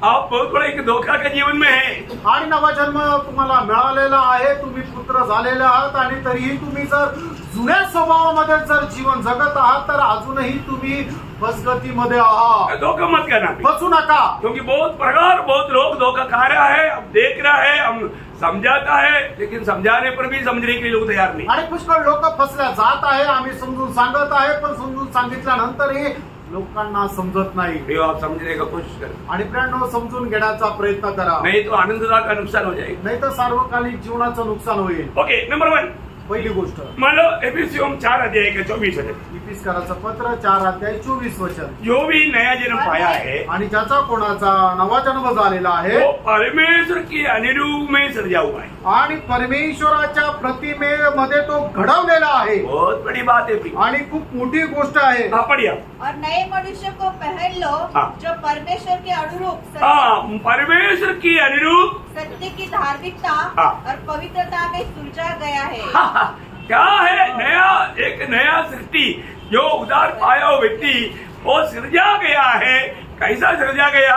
आप बहुत बड़ा एक धोखा के जीवन में है। आणि नवा जन्म तुम्हाला मिळालेला आहे, तुम्ही पुत्र झालेले आहात आणि तरीही तुम्ही जर जुन्या स्वभावामध्ये जर जीवन जगत आहात तर अजूनही तुम्ही बसगतीमध्ये आहात. धोखा मत करना, बसू नका. क्योंकि बहुत लोग धोखा खा रहा है, हम देख रहा है, हम समझाता है, लेकिन समझाने पर भी समझने के लिए लोग तैयार नहीं। आणि पुष्कळ लोक फसल्या जात आहे. आम्ही समजून सांगत आहे पण समजून सांगितल्यानंतरही लोकांना समजत नाही. प्रियो, आप समझने का कोशिश करें, आणि प्रियांनो समजून घेण्याचा प्रयत्न करा, नहीं तो आनंददा का नुकसान हो जाएगा। नाही तर सार्वकालिक जीवनाचं नुकसान होईल. ओके, नंबर 1 पहिली गोष्ट, मान लो एफिसियों 4 अध्याय के 24 वचन, इफिसकाराचं पत्र 4:24 वचन. जो भी नया जन्म पाया है आणि ज्याचा कोणाचा नवा जन्म झालेला आहे वो परमेश्वर की अनुरूप में सृजा हुआ है। आणि परमेश्वराच्या प्रतिमेमध्ये तो घडवलेला आहे. बहुत बड़ी बात है प्रियो। आणि खूप मोठी गोष्ट आहे. हाँ, पढ़िए। और नए मनुष्य को पहन लो हाँ। जो परमेश्वर के अनुरूप हाँ, परमेश्वर की अनुरूप सत्य की धार्मिकता हाँ। और पवित्रता में सुलझा गया है। क्या है? एक नया सृष्टि, जो उदार पाया हुआ व्यक्ति वो सृजा गया है। कैसा सृजा गया?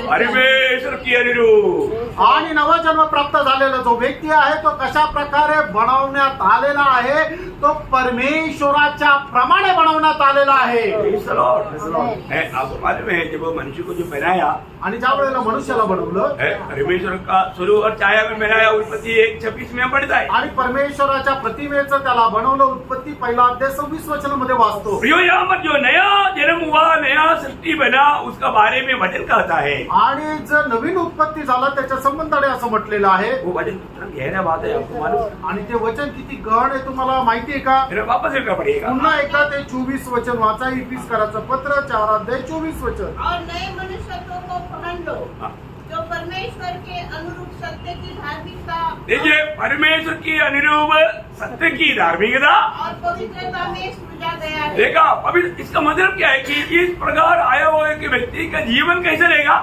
परमेश्वर की अनुरूप। आणि नवा जन्म प्राप्त झालेला जो व्यक्ती आहे तो कशा प्रकारे बनवण्यात आलेला आहे? तो परमेश्वराच्या प्रमाणे बनवण्यात आलेला आहे. Praise the Lord. है, आपको मालूम है जब वो मनुष्य को जो बनाया आणि ज्या वेळेला मनुष्याला बनवलं है, परमेश्वर का स्वरूप और छाया में बनाया, उत्पत्ति 1:26 में पढ़ता है। आणि परमेश्वराच्या प्रतिमेचं त्याला बनवलं, उत्पत्ती 1:26 वचनामध्ये वाचतो. प्रियो, यहाँ पर जो नया जन्म हुआ, नया सृष्टि बना, उसका बारे में वचन कहता है। आणि जर नवीन उत्पत्ती झाला त्याच्या संबंधाने असं म्हटलेलं आहे. वो वचन कितना गहरा बात है, आपको मालूम? आणि ते वचन किती गहन आहे तुम्हाला माहिती आहे का? फिर वापस एक पढ़िएगा। पुन्हा एकदा ते 24 वचन वाचा. इफिसकाराचं पत्र 4:24 वचन. और नए मनुष्यत्व को पहन लो हाँ। जो परमेश्वर के अनुरूप सत्य की धार्मिकता देखिए, परमेश्वर की अनुरूप सत्य की धार्मिकता और पवित्रता में सृजा गया है। देखा। अभी इसका मतलब क्या है कि इस प्रकार आया हुआ एक व्यक्ति का जीवन कैसे रहेगा?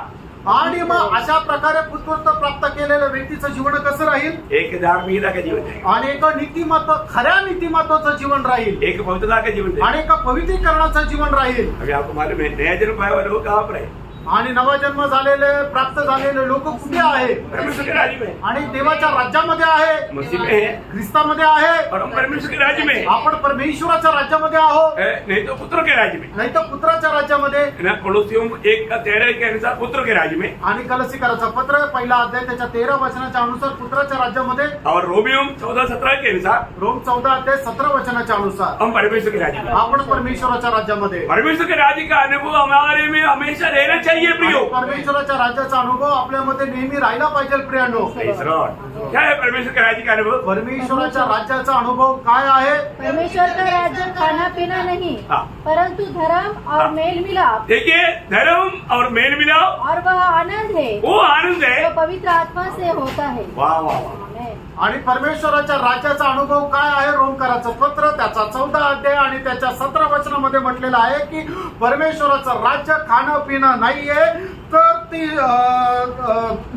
आणि मग अशा प्रकारे पुत्रत्व प्राप्त केलेल्या व्यक्तीचं जीवन कसं राहील? एक धार्मिकता का जीवन रहेगा, आणि एक नीतिमत्व, खऱ्या नीतिमत्वाचं जीवन राहील. एक पवित्रता का जीवन रहेगा। आणि एक पवित्रीकरणाचं जीवन राहील. अभी आपको मालूम है, नया जन्म पाया हुआ लोग कहाँ पर है? आणि नवा जन्म झालेले प्राप्त झालेले लोक कुठे आहे? परमेश्वर के राज्य में, आणि देवाच्या राज्यामध्ये आहे, मसीह में है, ख्रिस्तामध्ये आहे. और हम परमेश्वर के राज्य में आपण परमेश्वराच्या राज्यामध्ये आहोत, नहीं तो पुत्र के राज्य में. नाही तर पुत्राच्या राज्यामध्ये. है ना, कोलोसियम 1:13 के अनुसार पुत्र के राज्य में, आणि कलसीकराचं पत्र पहिला अध्याय त्याच्या 13 वचनाच्या अनुसार पुत्राच्या राज्यामध्ये. और रोमियो 14:17 के अनुसार रोम 14 अध्याय 17 वचनाच्या अनुसार हम परमेश्वर के राज्य में. आपण परमेश्वराच्या राज्यामध्ये. परमेश्वर के राज्य का अनुभव हमारे में हमेशा रहना चाहिए प्रियो. आणि परमेश्वराच्या राज्याचा अनुभव आपल्यामध्ये नेहमी राहिला पाहिजे प्रियांनो. Praise the Lord. क्या है परमेश्वर के राज्य का अनुभव? परमेश्वराच्या राज्याचा अनुभव काय आहे? परमेश्वर का राज्य खाना पीना नहीं, हाँ. परंतु धर्म और हाँ. मेल मिलाप, देखिए, धर्म और मेल मिलाप और वह आनंद है वो आनंद है. जो पवित्र आत्मा से होता है. वाह वाह वाह. आमेन. आणि परमेश्वराच्या राज्याचा अनुभव काय आहे? रोमकराचं पत्र त्याचा 14 अध्याय आणि त्याच्या 17 वचनामध्ये म्हटलेलं आहे की परमेश्वराचं राज्य खाणं पिणं नाहीये, तर ती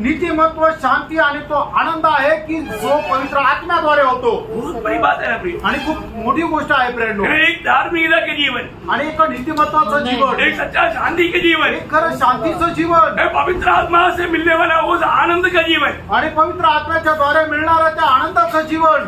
नीतिमत्व, शांती आणि तो आनंद आहे की जो पवित्र आत्म्याद्वारे होतो. बहुत बड़ी बात है ना प्रियो. आणि खूप मोठी गोष्ट आहे प्रेरणो. एक धार्मिकता के जीवन, आणि एक नीतिमत्वाचं जीवन, एक सच्चा शांति के जीवन, एक खरं शांतीचं जीवन, एक पवित्र आत्मा से मिलने वाला उस आनंद का जीवन. आणि पवित्र आत्म्याच्या द्वारे मिळणारं त्या आनंदाचं जीवन.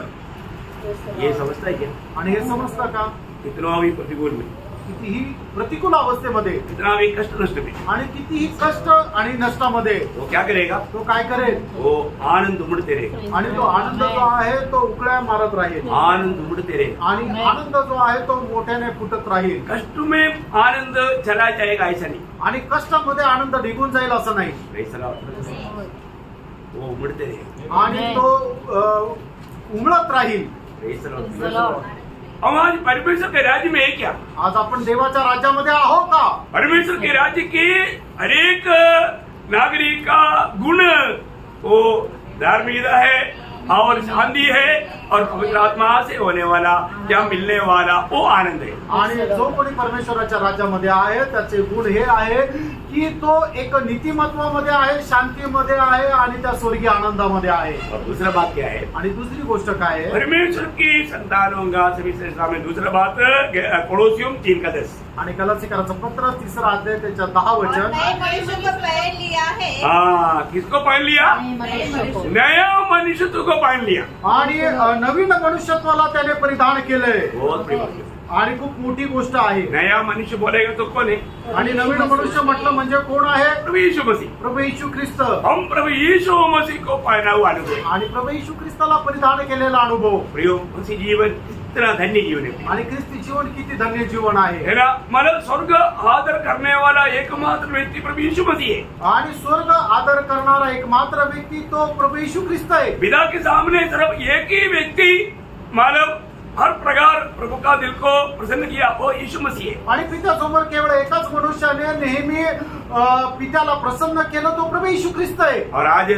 ये समझता है क्या? आणि हे समजतं का? कितना भी प्रतिकूल में, कितीही प्रतिकूल अवस्थेमध्ये कितना भी कष्ट नष्ट में, आणि कितीही कष्ट आणि नष्टामध्ये वो क्या करेगा? तो काय करेल? वो आनंद उमड़ते रहेगा. आणि तो आनंद जो आहे तो उकळ्या मारत राहील. आनंद उमड़ते रहेगा. आणि आनंद जो आहे तो मोठ्याने फुटत राहील. कष्ट में आनंद चला जाएगा ऐसा नहीं. आणि कष्टामध्ये आनंद निघून जाईल असं नाही. Praise the Lord. वो उमड़ते रहेगा. आणि तो उमळत राहील. Praise the Lord. हम आज परमेश्वर के राज्य में है क्या? आज आपण देवाच्या राज्यामध्ये आहो का? परमेश्वर के राज्य के हरेक नागरिक का गुण वो धार्मिकता है और शांति है और पवित्र आत्मा से होने वाला क्या मिलने वाला वो आनंद है. आणि जो कोणी परमेश्वराच्या राज्यामध्ये आहे त्याचे गुण हे आहे की तो एक नीतिमत्वामध्ये आहे, शांतीमध्ये आहे आणि त्या स्वर्गीय आनंदामध्ये आहे. और दूसरा बात क्या है? आणि दुसरी गोष्ट काय आहे? परमेश्वर की संतानों का सभी श्रेष्ठता में दूसरा बात कोलोसियम 3:10. आणि कलसीकराचं पत्र 3 अध्याय त्याच्या 10 और वचन. नए मनुष्य को पहन लिया है. हाँ, किसको पहन लिया? मनुष्य को. नया मनुष्यत्व को पहन लिया. आणि नवीन मनुष्यत्वाला त्याने परिधान केलंय. बहुत बड़ी बात है. आणि खूप मोठी गोष्ट आहे. नया मनुष्य बोलेगा तो कौन है? आणि नवीन मनुष्य म्हटलं म्हणजे कोण आहे? प्रभु यीशु मसीह. प्रभू येशू ख्रिस्त. हम प्रभु यीशु मसीह को पहना हुआ अनुभव. आणि प्रभू येशू ख्रिस्ताला परिधान केलेला अनुभव. प्रियो, मसीह जीवन इतना धन्य जीवन है. आणि ख्रिस्ती जीवन किती धन्य जीवन आहे. है ना, मतलब स्वर्ग आदर करने वाला एकमात्र व्यक्ति प्रभु यीशु मसीह है. आणि स्वर्ग आदर करणारा एकमात्र व्यक्ती तो प्रभू येशू ख्रिस्त आहे. पिता के सामने सिर्फ एक ही व्यक्ति मानव हर प्रकार प्रभु का दिल को प्रसन्न किया, वो यीशु मसीह है. आणि पित्यासमोर केवळ एकाच मनुष्याने नेहमी पित्याला प्रसन्न केलं, तो प्रभू येशू ख्रिस्त आहे. और आज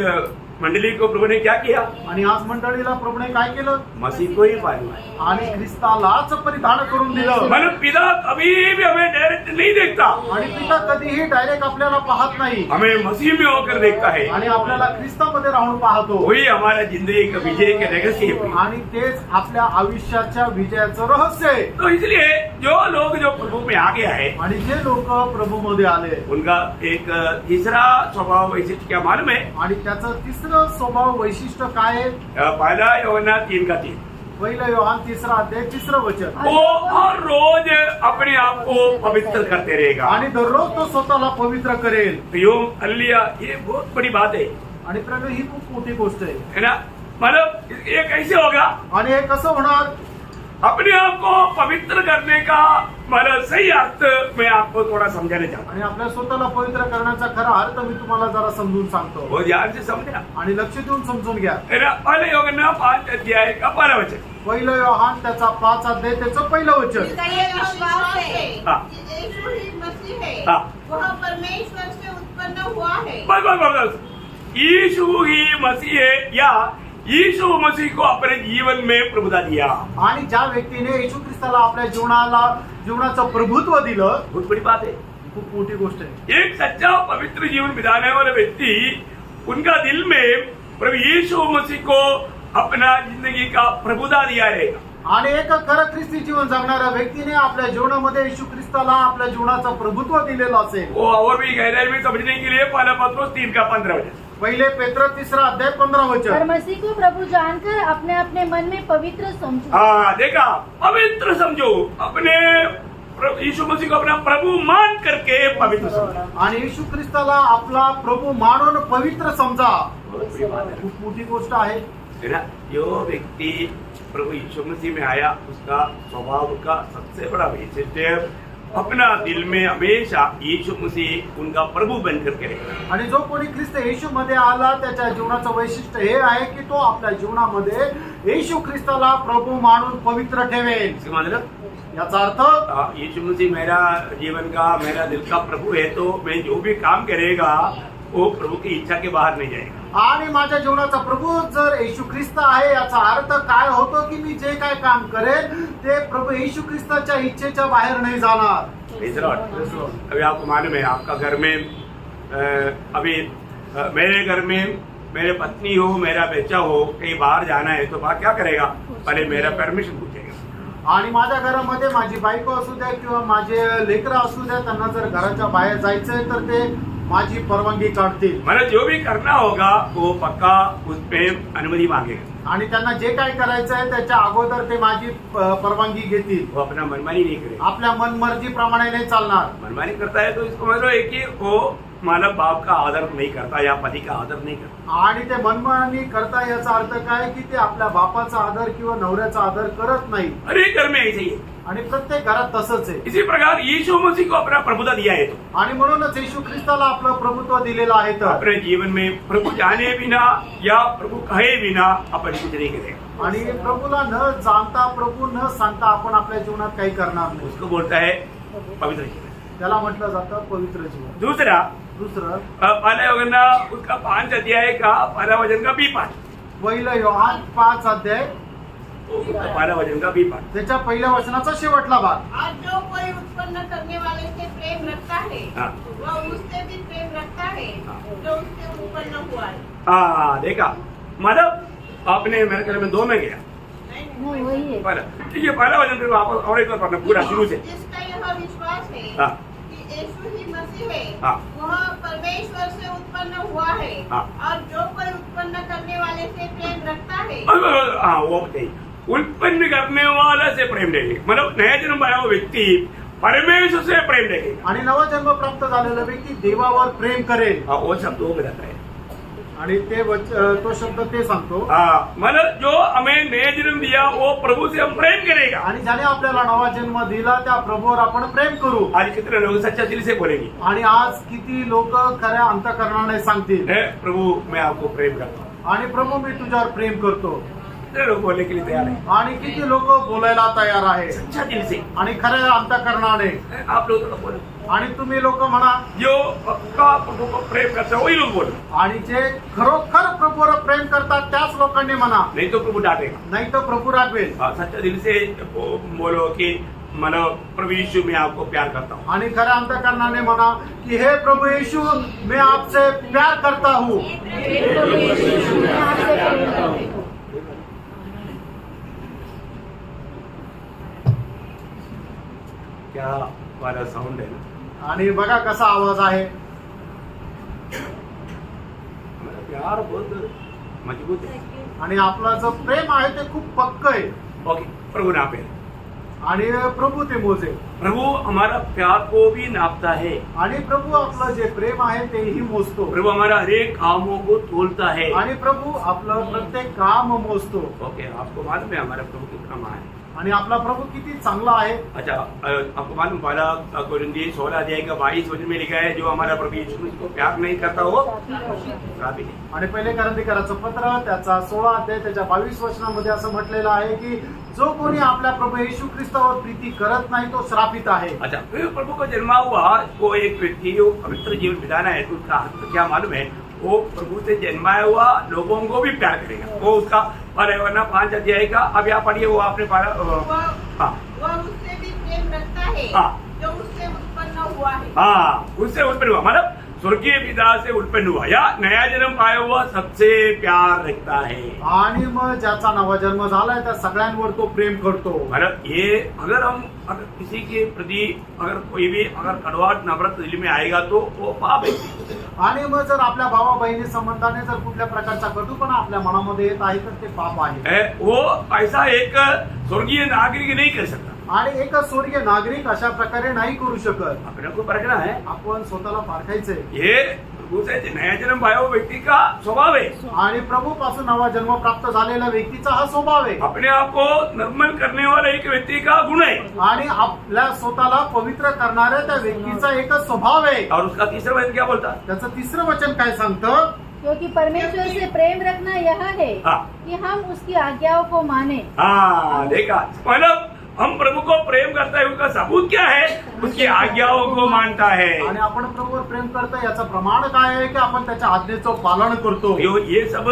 मंडली को प्रभु ने क्या किया? आणि आज मंडळीला प्रभूने काय केलं? मसीह को ही पहना. आणि ख्रिस्तालाच परिधान करून दिलं. मतलब पिता कभी भी हमें डायरेक्ट नहीं देखता, आणि पिता कधीही डायरेक्ट आपल्याला पाहत नाही, हमें मसीह में होकर देखता है. आणि आपल्याला ख्रिस्तामध्ये राहून पाहतो. वही हमारा जिंदगी का विजय के रहस्य है. आणि तेच आपल्या आयुष्याच्या विजयाचं रहस्य आहे. तो इसलिए जो लोग जो प्रभु में आ गया है, आणि जे लोक प्रभूमध्ये आले उनका एक तीसरा स्वभाव वैशिष्ट्य क्या मालूम है? आणि त्याचं तिसरं स्वभाव वैशिष्ट्य काय आहे? पहला यूहन्ना 3:3. पहिलं योहान 3 अध्याय 3 वचन. वो हर रोज अपने आप को पवित्र करते रहेगा. आणि दररोज तो स्वतःला पवित्र करेल. प्रियो, हालेलुया, ये बहुत बड़ी बात है. आणि प्रेम ही खूप मोठी गोष्ट आहे. है ना, मतलब ये कैसे होगा? आणि हे कसं होणार? अपने आप को पवित्र करने का मतलब सही अर्थ मैं आपको थोड़ा समझाना चाहता आणि आपल्या स्वतःला पवित्र करण्याचा खरा अर्थ मी तुम्हाला जरा समजून सांगतो. हूँ. बहुत ध्यान से समझना. आणि लक्ष देऊन समजून घ्या. है ना, पहले यूहन्ना 5 का 12 वचन. पहिलं योहान त्याचा 5 अध्याय त्याचं पहिलं वचन. जिसका ये विश्वास है हाँ. यीशु ही मसीह है, हाँ. वह परमेश्वर से उत्पन्न हुआ है. बस यीशु ही मसीह है या यीशु मसीह को अपने जीवन में प्रभुता दिया. आणि ज्या व्यक्तीने येशू ख्रिस्ताला आपल्या जीवनाचं प्रभुत्व दिलं, बहुत बड़ी बात है. खूप मोठी गोष्ट आहे. एक सच्चा पवित्र जीवन बिताने वाला व्यक्ति, उनका दिल में प्रभु यीशु मसीह को अपना जिंदगी का प्रभुता दिया रहेगा. आणि एक खरं ख्रिस्ती जीवन जगणाऱ्या व्यक्तीने आपल्या जीवनामध्ये येशू ख्रिस्ताला आपल्या जीवनाचं प्रभुत्व दिलेलं असेल. वो और भी गहराई में समझने के लिए पहला पत्रोस 3:15 पहिले पेत्र 3 अध्याय 15 और वचन. मसीह को प्रभु जानकर अपने अपने मन में पवित्र समझो. हाँ देखा, पवित्र समझो, अपने यीशु मसीह को अपना प्रभु मान करके पवित्र समझो. आणि येशू ख्रिस्ताला आपला प्रभू मानून पवित्र समजा. खूप मोठी गोष्ट आहे. है ना. जो व्यक्ति प्रभु यीशु मसीह में आया, उसका स्वभाव का सबसे बड़ा वैशिष्ट्य अपना दिल में हमेशा यीशु मसीह उनका प्रभु बनकर के रहेगा. आणि जो कोणी ख्रिस्त येशू मध्ये आला त्याच्या जीवनाचं वैशिष्ट्य हे आहे की तो आपल्या जीवनामध्ये येशू ख्रिस्ताला प्रभू मानून पवित्र ठेवेल. इसका मतलब याचा अर्थ यीशु मसीह मेरा जीवन का, मेरा दिल का प्रभु है, तो मैं जो भी काम करेगा वो प्रभु की इच्छा के बाहर नहीं जाएगा. आणि माझ्या जीवनाचा प्रभू जर येशू ख्रिस्त आहे याचा अर्थ काय होतो की मी जे काय काम करेन ते प्रभू येशू ख्रिस्ताच्या इच्छेच्या बाहेर नाही जाणार. Praise the Lord. अभी आपको मालूम है, आपका घर में अभी मेरे घर में मेरे पत्नी हो, मेरा बच्चा हो, कहीं बाहर जाना है तो बाहर क्या करेगा, पहले मेरा परमिशन पूछेगा. आणि माझ्या घरामध्ये माझी बायको असू द्या किंवा माझे लेकरं असू द्या, त्यांना जर घराच्या बाहेर जायचंय तर ते माझी परवानगी काढतील. मतलब जो भी करना होगा वो पक्का उसमें अनुमति मांगेगा. आणि त्यांना जे काय करायचं आहे त्याच्या अगोदर ते माझी परवानगी घेतील. वो अपना मनमानी नहीं करेगा. आपल्या मनमर्जीप्रमाणे नाही चालणार. मनमानी करता है तो इसको मतलब है कि वो मानव बाप का आदर नहीं करता या पति का आदर नहीं करता. आणि ते मनमानी करता याचा अर्थ काय की ते आपल्या बापाचा आदर किंवा नवऱ्याचा आदर करत नाही. हर एक घर में ऐसे ही है. आणि प्रत्येक घरात तसंच आहे. इसी प्रकार यीशु मसीह को अपना प्रभुता दिया है. तो आणि म्हणूनच येशू ख्रिस्ताला आपलं प्रभुत्व दिलेलं आहे. तर अपने जीवन में प्रभु जाने बिना या प्रभु कहे बिना अपन कुछ नहीं करेगा. आणि प्रभूला न जाणता, प्रभू न सांगता आपण आपल्या जीवनात काही करणार नाही. उसको बोलता है पवित्र जीवन. त्याला म्हटलं जातं पवित्र जीवन. दूसरा, दुसरं पहला योगना उसका 5 अध्याय का पहला वचन का B5. पहिलं योहान 5 अध्याय पहला वचन का B5. त्याच्या पहिल्या वचनाचा शेवटला भाग. और जो कोई उत्पन्न करने वाले से प्रेम रखता है हाँ. वह उससे भी प्रेम रखता है जो उससे उत्पन्न हुआ है. हाँ देखा, मतलब आपने मेरे ख्याल में 2 में गया. नहीं वही है. पहला ठीक है, पहला वचन फिर वापस और एक बार पढ़ना पूरा शुरू से. जिसका यह विश्वास है हाँ. कि यीशु ही मसीह है, हाँ. वह परमेश्वर से उत्पन्न हुआ है. हाँ. और जो कोई उत्पन्न करने वाले से प्रेम रखता है हाँ वो बताइए, उत्पन्न करने वाला से प्रेम देखेगा. मतलब नया जन्म पाया हुआ व्यक्ति परमेश्वर से प्रेम देखेगा. आणि नवा जन्म प्राप्त झालेला व्यक्ती देवावर प्रेम करेल. हाँ, वो शब्द वो बताता है. आणि ते तो शब्द ते सांगतो. हाँ, मतलब जो हमें नया जन्म दिया वो प्रभु से हम प्रेम करेगा. आणि ज्याने आपल्याला नवा जन्म दिला त्या प्रभूवर आपण प्रेम करू. आज कितने लोग सच्चा दिल से बोलेंगे, आणि आज किती लोक खऱ्या अंतःकरणाने सांगतील, "हे प्रभु मैं आपको प्रेम करता हूँ." आणि प्रभू मी तुझ्यावर प्रेम करतो. कितने लोग बोलने के लिए तैयार है आणि किती लोक बोलायला तयार आहे सच्चा दिल से. आणि खऱ्या अंतःकरणाने. आप लोग थोड़ा बोलो. आणि तुम्ही लोक म्हणा जो पक्का प्रभु को प्रेम करता है वही लोग बोलो. आणि जे खरोखर प्रभूवर प्रेम करतात त्याच लोकांनी म्हणा, नहीं तो प्रभु डांटेगा. नाही तर प्रभू रागवेल. हाँ, सच्चा दिल से बोलो कि मानो प्रभु यीशु मैं आपको प्यार करता हूँ. आणि खऱ्या अंतःकरणाने म्हणा की हे प्रभू येशू मैं आपसे प्यार करता हूँ. क्या वाला साउंड है ना. आणि बघा कसा आवाज आहे. हमारा प्यार बहुत मजबूत है. आणि आपला जो प्रेम आहे ते खूप पक्क आहे. ओके, प्रभु नापे. आणि प्रभू ते मोजे. प्रभु हमारा प्यार को भी नापता है. आणि प्रभू आपलं जे प्रेम आहे तेही मोजतो. प्रभु हमारा हर एक कामों को तोलता है. आणि प्रभू आपलं प्रत्येक काम मोजतो. ओके, आपको मालूम है हमारा प्रभु कितना महान है. आणि आपला प्रभू किती चांगला आहे. अच्छा, आपको मालूम पहला कोरिन्थी 16 अध्याय का 22 वचन में लिखा है, जो हमारा प्रभु यीशु मसीह को प्यार नहीं करता हो श्रापित है. आणि पहिले करंथीकराचं पत्र त्याचा 16 अध्याय त्याच्या 22 वचनामध्ये असं म्हटलेलं आहे की जो कोणी आपल्या प्रभू येशू ख्रिस्तावर प्रीती करत नाही तो श्रापित आहे. अच्छा, फिर प्रभु को जन्मा हुआ को एक व्यक्ति जो पवित्र जीवन बिताना है तो उसका हक क्या मालूम है, वो प्रभु से जन्माया हुआ लोगों को भी प्यार करेगा. वो उसका वरना 5 अध्याय का अब यहाँ पढ़िए, वो आपने वह उससे भी प्रेम रखता है हाँ. जो उससे उत्पन्न हुआ है. हाँ, उससे उत्पन्न हुआ मतलब स्वर्गीय पिता से उत्पन्न हुआ या नया जन्म पाया हुआ सबसे प्यार रखता है। आणि मग ज्याचा नवा जन्म झालाय त्या सगळ्यांवर तो प्रेम करतो। मतलब ये अगर किसी के प्रति अगर कोई भी अगर कड़वाहट नफरत दिल में आएगा तो वो पाप है। आणि मग जर आपल्या भावा बहिणी संबंधाने जर कुठल्या प्रकारचा कटुपणा आपल्या मनामध्ये येत आहे तर ते पाप आहे। वो ऐसा एक स्वर्गीय नागरिक नहीं कर सकता। आणि एक स्वर्गीय नागरिक अशा प्रकारे नाही करू शकत। अपने को परखना है, आपण स्वतःला पारखायचंय। ये प्रभु से नया जन्म पाया हुआ व्यक्ति का स्वभाव है आणि प्रभू पासून नवा जन्म प्राप्त झालेल्या व्यक्तीचा हा स्वभाव आहे। अपने आप को निर्मल करने वाला एक व्यक्ति का गुण है आणि आपल्या स्वतःला पवित्र करणाऱ्या त्या व्यक्तीचा एक स्वभाव आहे। और उसका तीसरा वचन क्या बोलता? त्याचं तिसरं वचन काय सांगतं? क्योंकि परमेश्वर से प्रेम रखना यह है हाँ। कि हम उसकी आज्ञाओं को माने। हाँ, देखा, मतलब हम प्रभु को प्रेम करता है उसका सबूत क्या है? उसकी आज्ञाओं को मानता है। आणि आपण प्रभूवर प्रेम करतो याचं प्रमाण काय आहे की आपण त्याच्या आज्ञेचं पालन करतो। ये सब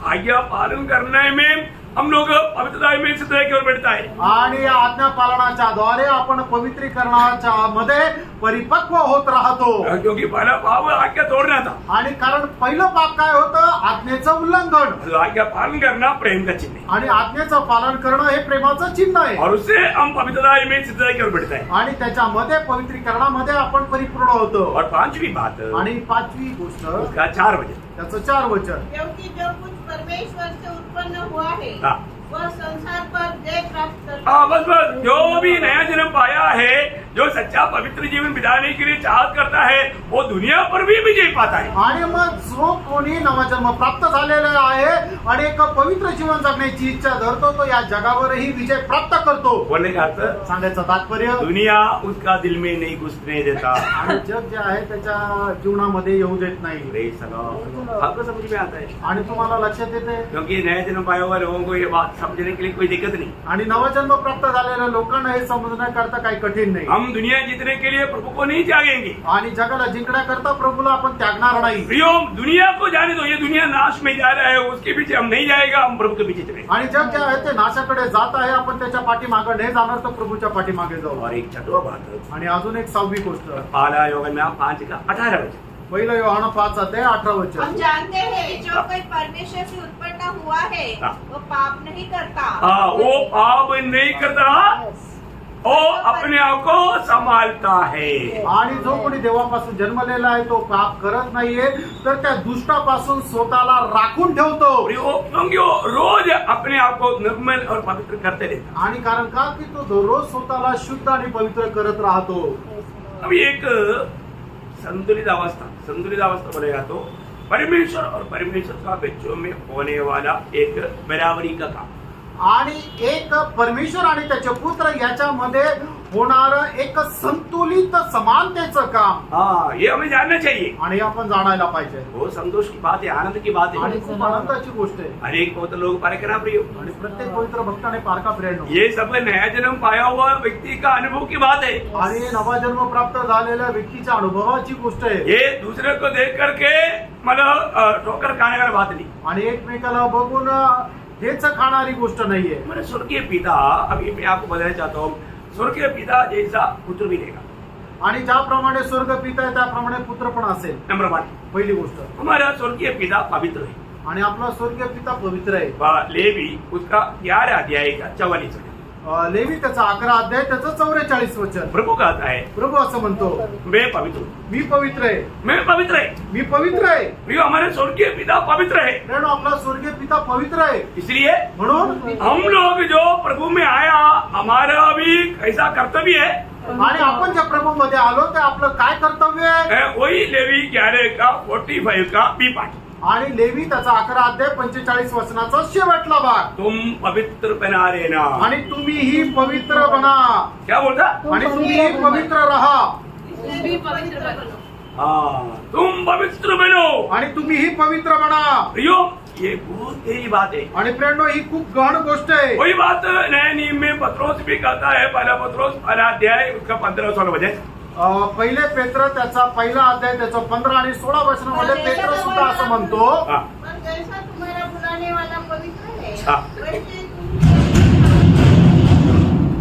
आज्ञा पालन करने में हम लोग पवित्रता में सिद्ध की ओर बढ़ता है। आणि या आज्ञा पालनाच्या द्वारे आपण पवित्रीकरणाच्या मध्ये परिपक्व होत राहतो। क्योंकि पहला पाप आज्ञा तोड़ना था आणि कारण पहिलं पाप काय होतं? आज्ञेचं उल्लंघन। तो आज्ञा पालन करना प्रेम का चिन्ह है आणि आज्ञेचं पालन करणं हे प्रेमाचं चिन्ह आहे। और उससे हम पवित्रता में सिद्ध की ओर बढ़ता है। आणि त्याच्यामध्ये पवित्रीकरणामध्ये आपण परिपूर्ण होतो। और पांचवी बात आणि पाचवी गोष्ट उसका 4 वचन, त्याचं 4 वचन। क्योंकि जो कुछ परमेश्वर से उत्पन्न हुआ है हाँ। वह संसार पर जय प्राप्त करता हाँ, बस जो भी नया जन्म पाया है, जो सच्चा पवित्र जीवन बिताने के लिए चाहत करता है, वो दुनिया पर भी विजय पाता है। आणि मग जो कोणी नवजन्म प्राप्त झालेला आहे आणि एक पवित्र जीवन जगण्याची इच्छा धरतो तो या जगावरही विजय प्राप्त करतो। बोलने का अर्थ, सांगायचं तात्पर्य दुनिया उसका दिल में नहीं घुसने देता। आणि जग जे आहे त्याच्या जीवनामध्ये येऊ देत नाही। Praise the Lord. आपको समझ में आता है? आणि तुम्हाला लक्षात येते क्योंकि नया जन्म पाया हुआ लोगों को ये बात समझने के लिए कोई दिक्कत नहीं। आणि नवजन्म प्राप्त झालेल्या लोकांना हे समजण्याकरता काही कठीण नाही। हम दुनिया जीतने के लिए प्रभु को नहीं त्यागेंगे। आणि जगाला जिंकण्याकरता प्रभूला आपण त्यागणार नाही। प्रियो, दुनिया को जाने दो, ये दुनिया नाश में जा रहा है, उसके पीछे हम नहीं जाएगा, हम प्रभु के पीछे चलेंगे। आणि जग जे आहे ते नाशाकडे जात आहे, आपण त्याच्या पाठीमागे नाही जाणार तर प्रभूच्या पाठीमागे जाऊ। और एक छठवा बात, आणि अजून एक 6वी गोष्ट, पहला यूहन्ना 5:18 वचन। पहिलं योहाना 5:18 हम वचन। जानते हैं कि जो कोई परमेश्वर से उत्पन्न हुआ है हाँ। वो पाप नहीं करता। हाँ, वो पाप नहीं करता, वो अपने आप को संभालता है। आणि जो कोणी देवापासून जन्मलेला आहे तो पाप करत नाहीये तर त्या दुष्टापासून स्वतःला राखून ठेवतो। क्योंकि वो रोज अपने आप को निर्मल और पवित्र करते रहता। आणि कारण का की तो दररोज स्वतःला शुद्ध आणि पवित्र करत राहतो। अभी एक संतुलित अवस्था बोलेगा तो परमेश्वर और परमेश्वर का बच्चों में होने वाला एक बराबरी का काम। आणि एक परमेश्वर आणि त्याचे पुत्र याच्यामध्ये होणार एक संतुलित समानतेचं काम। हाँ, ये हमें जानना चाहिए आणि हे आपण जाणायला पाहिजे। वो संतोष की बात है, आनंद की बात आणि है। खूप आनंदाची गोष्ट आहे। हर एक पवित्र लोग परखना प्रिय, आणि प्रत्येक पवित्र भक्ताने पारखा प्रेरणा। ये सब नया जन्म पाया हुआ व्यक्ति का अनुभव की बात है। आणि नवा जन्म प्राप्त झालेल्या व्यक्तीच्या अनुभवाची गोष्ट आहे। ये दूसरे को देख करके मतलब ठोकर खाने का बात नहीं। आणि एकमेकाला बघून हेच खाणारी गोष्ट नाहीये। मेरे स्वर्गीय पिता, अभी मैं आपको बताना चाहता हूँ, स्वर्गीय पिता जैसा पुत्र भी देगा। आणि ज्याप्रमाणे स्वर्ग पिता आहे त्याप्रमाणे पुत्र पण असेल। नंबर 1, पहिली गोष्ट, हमारा स्वर्गीय पिता पवित्र है। आणि आपला स्वर्गीय पिता पवित्र आहे। लेवी उसका 11 अध्याय का 44 वचन। लेवी त्याचा 11 अध्याय त्याचं 44 वचन। प्रभु कहता है, प्रभू असं म्हणतो, मैं पवित्र हूँ, मी पवित्र आहे, मैं पवित्र है। मी पवित्र आहे। प्रियो, हमारे स्वर्गीय पिता पवित्र है, कारण आपला स्वर्गीय पिता पवित्र आहे। इसलिए म्हणून हम लोग जो प्रभु में आया, हमारा भी ऐसा कर्तव्य है। आणि आपण ज्या प्रभू मध्ये आलो ते आपलं काय कर्तव्य आहे? वही लेवी 11 का 45 का बी पाठ। आणि लेवी त्याचा 11 अध्याय 45 वचनाचा शेवटला भाग। तुम पवित्र बना रहना। आणि तुम्हीही पवित्र बना। क्या बोलता? आणि तुम्हीही पवित्र राहा। इसलिए भी पवित्र बनो। हाँ, तुम पवित्र बनो। आणि तुम्हीही पवित्र बना। प्रियो, ये बहुत गहरी बात है। आणि प्रेरणो ही खूप गहन गोष्ट आहे। वही बात नए नियम में पत्रोस भी कहता है, पहला पत्रोस 1 अध्याय उसका 15-16 वचन। पहिले पेत्र त्याचा पहिला अध्याय त्याचा 15 आणि 16 वचनामध्ये पेत्र सुद्धा असं म्हणतो, हाँ, पर जैसा तुम्हारा बुलाने वाला पवित्र है हाँ। वैसे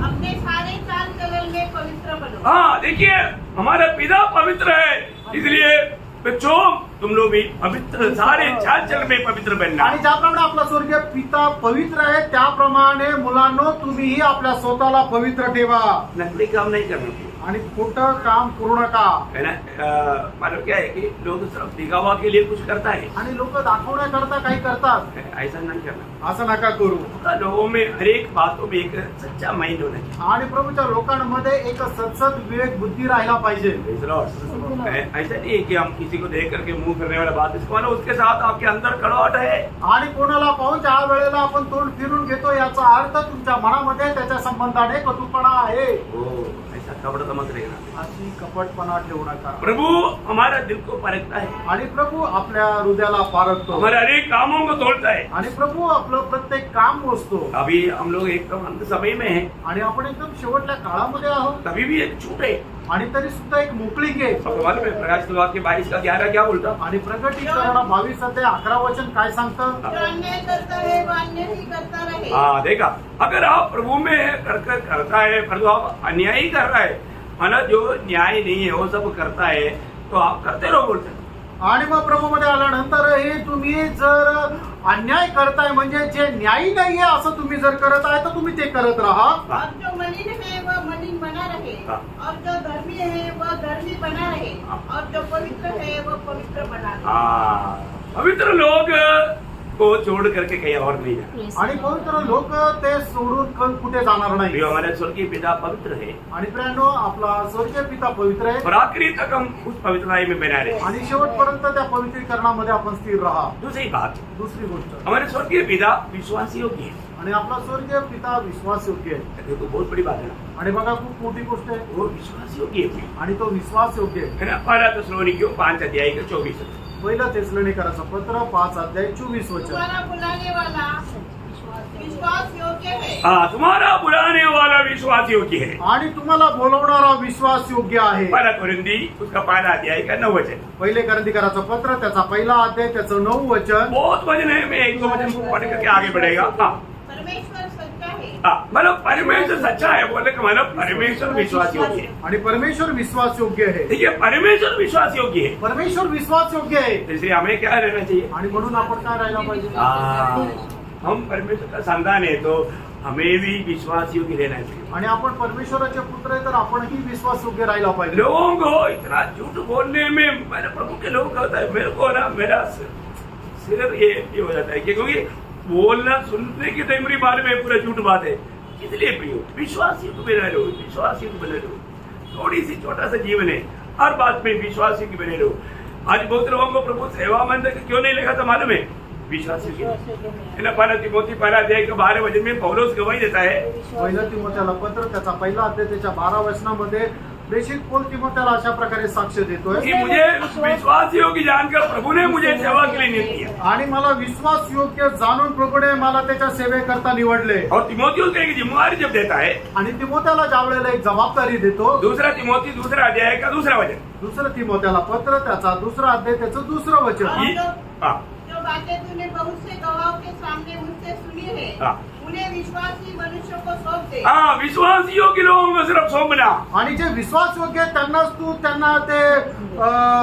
अपने सारे चाल चलन में पवित्र बनो। हाँ, देखिए, हमारा पिता पवित्र है, इसलिए बच्चों तुम लोग भी पवित्र सारे चल में पवित्र बनना। आणि ज्याप्रमाणे आपला स्वर्गीय पिता पवित्र आहे त्याप्रमाणे मुलांनो तुम्हीही आपल्या स्वतःला पवित्र ठेवा नकली काम नहीं करना आणि खोटं काम करू नका। है ना। मतलब क्या है कि लोग सिर्फ दिखावा के लिए कुछ करता है, आणि लोक दाखवण्याकरता काही करतात, ऐसा नहीं करना। असं नका करू। लोगों में हर एक बातों में एक सच्चा माइंड होना चाहिए आणि प्रभूच्या लोकांमध्ये एक सतसत विवेक बुद्धी राहिला पाहिजे। ऐसा नहीं है कि हम किसी को देख करके मुंह करने वाला बात, इसको मानो उसके साथ आपके अंदर कड़वाहट है। आणि कोणाला पाहून ज्या वेळेला आपण तोंड फिरून घेतो याचा अर्थ तुमच्या मनामध्ये त्याच्या संबंधाने कटुपणा आहे। ऐसा कपड़ा मत रखना। अशी कपटपणा ठेवू नका। प्रभु हमारा दिल को परखता है, आणि प्रभू आपल्या हृदयाला पारखतो, हमारे हर एक कामों को तोड़ता है। आणि प्रभू आपलं प्रत्येक काम मोजतो। अभी हम लोग एकदम अंत समय में हैं, आणि आपण एकदम शेवटच्या काळामध्ये आहोत, तभी भी एक छूट है। आणि तरी सुद्धा एक मोकळीक आहे। आपको मालूम है प्रकाश वाक्य 22 का 11 क्या बोलता? आणि प्रकटीकरण 22:11 वचन काय सांगतं? जो अन्याय करता है वो अन्याय ही करता रहे। हाँ देखा, अगर आप प्रभु में करता है परंतु आप अन्याय ही कर रहा है, माना जो न्याय नहीं है वो सब करता है, तो आप करते रहो बोलते। आणि मग प्रभूमध्ये आल्यानंतर हे तुम्ही जर अन्याय करताय म्हणजे जे न्यायी नाहीये असं तुम्ही जर करत आहे तर तुम्ही ते करत राहा। और जो मलिन है वह मलिन बना रहे, और जो धर्मी है वह धर्मी बना रहे, और जो पवित्र है वह पवित्र बना रहे। पवित्र लोग को छोड़ करके कहीं और नहीं जाना। आणि पवित्र लोक ते सोडून कुठे जाणार नाही। हमारे स्वर्गीय पिता पवित्र है आणि प्रियांनो आपला स्वर्गीय पिता पवित्र आहे, और आखिरी तक हम उस पवित्रता में बना रहे। आणि शेवटपर्यंत त्या पवित्रीकरणामध्ये आपण स्थिर राहा। दूसरी बात, दुसरी गोष्ट, हमारे स्वर्गीय पिता विश्वासी योग्य है। आणि आपला स्वर्गीय पिता विश्वास योग्य आहे। तो बहुत बड़ी बात है ना, आणि बघा खूप मोठी गोष्ट आहे, वो विश्वास योग्य है। आणि तो विश्वास योग्य आहे। है ना। पहला थिस्सलुनीकियों 5 अध्याय का 24। पहिलं थिस्सलुनीकराचं पत्र 5:24 वचन। तुम्हारा बुलाने वाला विश्वास योग्य है। हाँ, तुम्हारा बुलाने वाला विश्वास योग्य है। आणि तुम्हाला बोलवणारा विश्वास योग्य आहे। पहला कोरिन्थी उसका पहला अध्याय का 9 वचन। पहिले करंथीकराचं पत्र त्याचा पहिला अध्याय त्याचं 9 वचन। बहुत वचन है, मैं 1-2 वचन पढ़ करके आगे बढ़ेगा। हाँ, परमेश्वर सच्चा है। मतलब परमेश्वर सच्चा है बोले कि मतलब परमेश्वर विश्वास योग्य है। आणि परमेश्वर विश्वास योग्य आहे। देखिए, परमेश्वर विश्वास योग्य है, परमेश्वर विश्वास योग्य आहे। इसलिए हमें क्या रहना चाहिए? आणि म्हणून आपण काय राहायला पाहिजे? हम परमेश्वर का संतान है तो हमें भी विश्वास योग्य रहना चाहिए। आणि आपण परमेश्वराचे पुत्र आहे तर आपणही विश्वास योग्य राहायला पाहिजे। लोगों को इतना झूठ बोलने में मेरे प्रभु के लोग का होता है, मेरे को ना मेरा सिर ये हो जाता है कि क्योंकि बोलना सुनने की तो मेरी बारे में पूरा झूठ बात है। इसलिए प्रियो विश्वास युक्त बने रहो, विश्वास युक्त बने रहो। थोड़ी सी छोटा सा जीवन है, हर बात में विश्वास युक्त बने रहो। आज बहुत लोगों को प्रभु सेवा में क्यों नहीं लगा था मालूम है? विश्वास योग्य। पहला तिमोथी पहला अध्याय का 12 वचन में पौलुस गवाही देता है। पहिलं तिमोथेला पत्र त्याचा पहिला अध्याय त्याच्या 12 वचनामध्ये प्रेषित पौल तिमोथेला अशा प्रकारे साक्ष देतोय कि मुझे विश्वास योग्य जानकर प्रभु ने मुझे सेवा के लिए नियुक्त किया। आणि मला विश्वास योग्य जाणून प्रभूने मला त्याच्या सेवेकरता निवडले। और तिमोथियुस को एक जिम्मेवारी जब देता है, आणि तिमोथेला ज्या वेळेला एक जबाबदारी देतो, दूसरा तिमोथी दूसरा अध्याय का दूसरा वचन, दुसरं तिमोथेला पत्र त्याचा दुसरा अध्याय त्याचं दुसरं वचन। जो बातें तूने बहुत से गवाहों के सामने मुझसे सुनी है, उन्हें विश्वासी मनुष्यों को सौंप दे। हाँ, विश्वास योग्य लोगों को सिर्फ सौंपना। आणि जे विश्वास योग्य आहे त्यांनाच तू त्यांना ते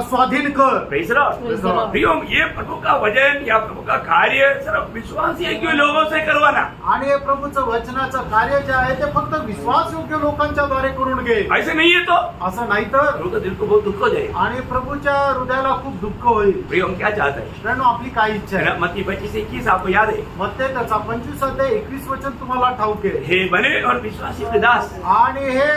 स्वाधीन कर। प्रियो, ये प्रभु का वचन या प्रभु का कार्य सिर्फ विश्वास योग्य लोगों से करवाना। आणि हे प्रभूचं वचनाचं कार्य जे आहे ते फक्त विश्वास योग्य लोकांच्या द्वारे करून घे। ऐसे नहीं है तो असं नाही तर प्रभु का दिल को बहुत दुख हो जाए। आणि प्रभूच्या हृदयाला खूप दुःख होईल। प्रियो, हम क्या चाहते हैं? मित्रांनो आपली काय इच्छा आहे? मत्ती 25:21 आपको याद है? मत्ते त्याचा 25:21 वचन तुम्हाला ठाऊक आहे। हे भले और विश्वासी के दास, आणि हे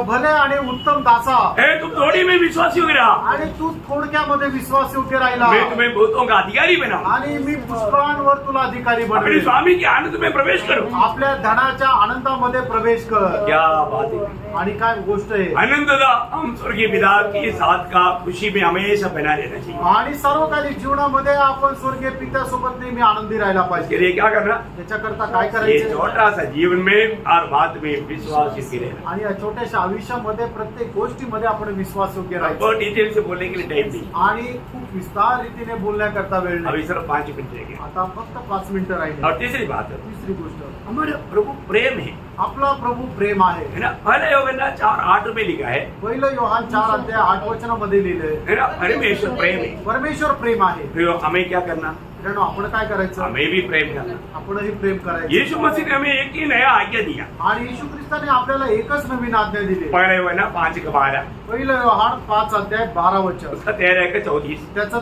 भले आणि उत्तम दासा, हे तुम थोड़ी में विश्वास योग्य रहा, आणि तू थोडक्यामध्ये विश्वास योग्य राहिला, मैं तुम्हें बहुतों का अधिकारी बनाऊं, आणि मी पुष्कळांवर तुला अधिकारी अपने बनवेन, स्वामी के आनंद में प्रवेश करो। आपल्या धनाच्या आनंदामध्ये प्रवेश कर। क्या बात है! आणि काय गोष्ट आहे? आनंददा हम स्वर्गीय पिता के साथ का खुशी में हमेशा बना रहना चाहिए। आणि सर्वकालिक जीवनामध्ये आपण स्वर्गीय पित्यासोबत नेहमी आनंदी राहायला इसके पाहिजे। लिए क्या करना? त्याच्याकरता काय ये करायचं? छोटा सा जीवन में हर बात में विश्वास योग्य रहना। आणि या छोट्याशा आयुष्यामध्ये प्रत्येक गोष्टीमध्ये आपण विश्वास योग्य राहायचं। बहुत डिटेल से बोलने के लिए टाइम नहीं, आणि खूप विस्तार रीतीने बोलण्याकरता वेळ नाही। अभी सिर्फ 5 मिनट रहेंगे। आता फक्त 5 मिनिटं राहिले। और तीसरी बात है, तिसरी गोष्ट, हमारा प्रभु प्रेम है। आपला प्रभु प्रेम आहे. है ना. पहले योहन्ना 4:8 में लिखा है, पहिलं योहान 4:8 लिहिलंय, है ना, परमेश्वर प्रेम है. परमेश्वर प्रेम आहे. तो हमें क्या करना, मित्रांनो, आपण काय करायचं, हमें भी प्रेम करना. आपणही प्रेम करायचं. यीशु मसीह ने हमें एक ही नया आज्ञा दिया. आणि येशू ख्रिस्ताने आपल्याला एकच नवीन आज्ञा दिली. पहले योहन्ना 5:12, पहिलं योहान 5:12. उसका 13:34, त्याचं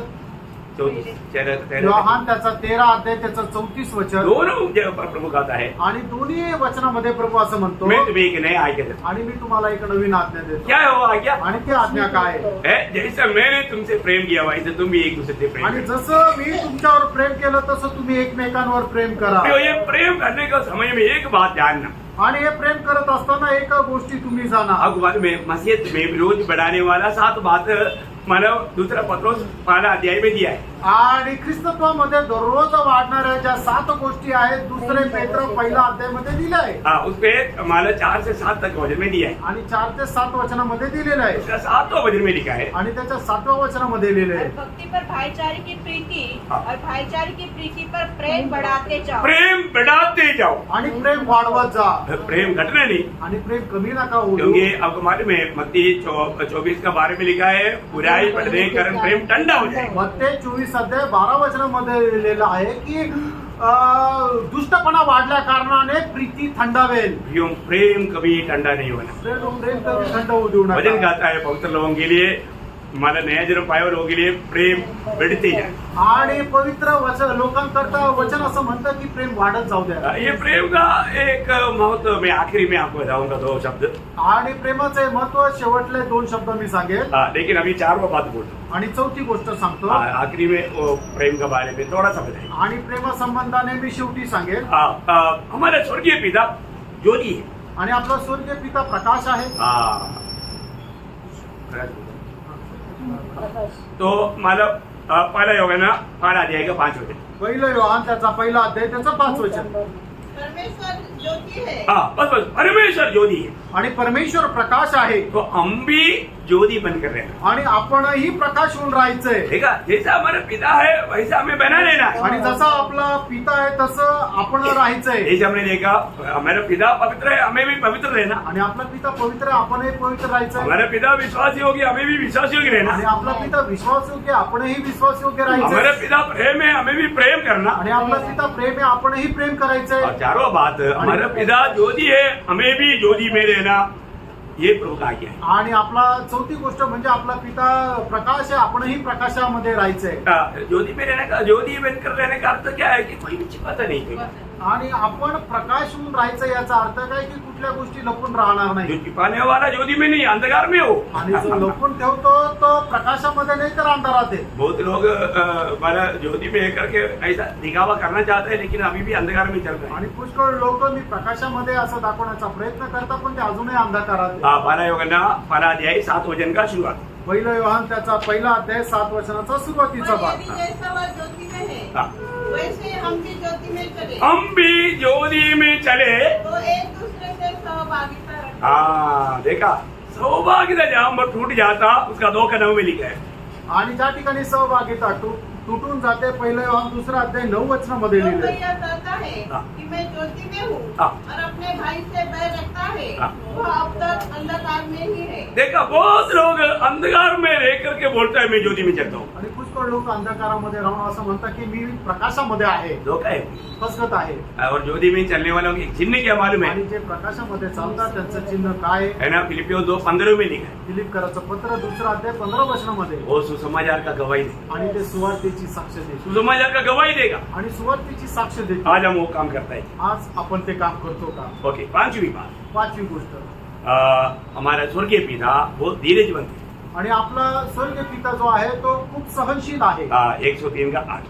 34 योहान त्याचा 13 त्याचं 34 दोनों जगह पर प्रभु कहता है, आणि दोन्ही वचनामध्ये प्रभू असं म्हणतो, मैं तुम्हें एक नया आज्ञा देता हूं. आणि मी तुम्हाला एक नवीन आज्ञा देतो. क्या है वो आज्ञा? आणि ती आज्ञा काय है, जैसा मैंने तुमसे प्रेम किया वैसे तुम भी एक दूसरे से प्रेम आणि करो. जसं मी तुमच्यावर प्रेम केलं तसं तुम्ही एकमेकांवर प्रेम करा. तो ये प्रेम करने का समय में एक बात जानना, आणि हे प्रेम करत असताना एक गोष्टी तुम्ही जाणा. आपको मालूम है मसीहत में रोज बढ़ाने वाला 7 बात मानव दूसरा पत्रोस 12 अध्याय में दिया है. आणि ख्रिस्तत्वामध्ये दररोज वाढणाऱ्या ज्या 7 गोष्टी आहेत दुसरे पेत्र 1 अध्यायामध्ये दिल्या आहे. हाँ, उसपे मानव 4 से 7 तक वचन में दिया है. आणि 4 ते 7 वचनामध्ये दिलेलं आहे. उसका 7वां वचन में लिखा है, आणि त्याच्या 7व्या वचनामध्ये लिहिलं और आहे, भक्ति पर भाईचारे की प्रीति हाँ। और भाईचारे की प्रीति पर प्रेम बढ़ाते जाओ. प्रेम बढ़ाते जाओ. आणि प्रेम वाढवत जा. प्रेम घटना नहीं, आणि प्रेम कमी नका होऊ. क्योंकि आपको मालूम है मत्ती 24 का 12 में लिखा है, बुराई बढ़ने के कारण प्रेम ठंडा हो जाए. मत्ते 24:12 वचनामध्ये लिहिलेलं आहे की दुष्टपणा वाढल्या कारणाने प्रीती थंडावेल. यूं प्रेम कभी ठंडा नहीं होना. प्रेम कधी थंड होऊ देऊ वचन नका. कहता है पवित्र लोगों के लिए, हमारा नया जन्म पाए हुए लोगों के लिए प्रेम बढ़ते जाए. आणि पवित्र वचन लोकांकरता वचन असं म्हणतं की प्रेम वाढत जाऊ द्या. ये प्रेम का एक महत्व मैं आखिरी में आपको बताऊंगा 2 शब्द. आणि प्रेमाचे महत्व शेवटले 2 शब्द मी सांगेल. लेकिन अभी 4वां बात बोलता हूँ. आणि 4थी गोष्ट सांगतो. आखिरी में वो प्रेम के बारे में थोड़ा सा बताइए. आणि प्रेमा संबंधाने मी शेवटी सांगेल. हमारा स्वर्गीय पिता ज्योति है. आणि आपला स्वर्गीय पिता प्रकाश आहे. तो मतलब पहला योहन्ना 12 अध्याय का 5 वचन. पहिलं योहान त्याचा 1 अध्याय त्याचं 5 वचन. परमेश्वर ज्योति है, बस परमेश्वर ज्योति है. आणि परमेश्वर प्रकाश आहे. तो हम भी ज्योति बनकर रहना. आणि आपणही प्रकाश होऊन राहायचंय. ठीक है, जैसा हमारा पिता है वैसा हमें बना लेना है. आणि जसा आपला पिता आहे तसं आपण राहायचंय. जैसे हमने देखा हमारा पिता पवित्र है, हमें भी पवित्र रहना. आणि आपला पिता पवित्र आहे, आपणही पवित्र राहायचंय. हमारा पिता विश्वासी होगी, हमें भी विश्वासी होगी आणि रहना. आपला पिता विश्वास योग्य, आपणही विश्वास योग्य हमारा राहायचंय. पिता प्रेम है, हमें भी प्रेम करना. आणि आपला पिता प्रेम आहे, आपणही प्रेम करायचंय. और 4वां बात, हमारा पिता ज्योति है, हमें भी ज्योति में रहना. ये प्रभु का आज्ञा है. आणि आपला 4थी गोष्ट म्हणजे आपला पिता प्रकाश आहे, आपणही प्रकाशामध्ये राहायचंय. ज्योति में रहने का, ज्योति बनकर रहने का अर्थ क्या है कि कोई भी छिपाता नहीं कोई. आणि आपण प्रकाश होऊन राहायचं याचा अर्थ काय की कुठल्या गोष्टी लपून राहणार जो नाही. छिपाने वाला ज्योति में नहीं अंधकार में हो. आणि जो लपून ठेवतो तो प्रकाशामध्ये नाही तर अंधारात आहे. बहुत लोग हमारा ज्योति में करके ऐसा दिखावा करना चाहते हैं, लेकिन अभी भी अंधकार में चल रहे हैं. आणि पुष्कळ लोक मी प्रकाशामध्ये असं दाखवण्याचा प्रयत्न करतात पण ते अजूनही अंधकारात आहे. पहला योहन्ना 12 अध्याय 7 वचन का शुरुआत. पहिलं योहान त्याचा 1 अध्याय 7 वचनाचा सुरुवातीचा और भाग. यदि जैसा वह ज्योति में है, हाँ. वैसे हम भी ज्योति में चले, हम भी ज्योति में चले. तो एक दूसरे से सहभागिता रखें. देखा, सौभाग्यता जहां पर टूट जाता उसका 2 कदम में लिखा है. आणि ज्या ठिकाणी सहभागिता तुटून जाते पहिलं योहान 2 अध्याय 9 वचनामध्ये जो लिहिलंय. कोई यह कहता है हाँ. कि मैं ज्योति में हूँ हाँ. और अपने भाई से बैर रखता है, हाँ. वह अब तक अंधकार में ही है. देखा, बहुत लोग अंधकार में रह करके बोलता है मैं ज्योति में चलता हूँ. आणि पुष्कळ लोक अंधकारामध्ये राहून असं म्हणतात की मी प्रकाशामध्ये आहे. धोखा है. फसगत आहे. और ज्योति में चलने वालों की चिन्ह क्या मालूम आणि है? जे प्रकाशामध्ये चालतात त्यांचं चिन्ह काय आहे? है ना, फिलिपियो 2:15 में लिखा है. फिलिपकराचं पत्र 2 अध्याय 15 वचनामध्ये. वो सुसमाचार का गवाही दे. आणि ते सुवार्तेची साक्ष देते. सुसमाचार का गवाही देगा. आणि सुवार्तेची साक्ष देते. आज हम वो काम करता है. आज आपण ते काम करतो का? ओके, 5वीं बात, 5वी गोष्ट. हमारा स्वर्गीय पिता वो धीरजवंत है. आणि आपला स्वर्गीय पिता जो आहे तो खूप सहनशील आहे. 103 का 8.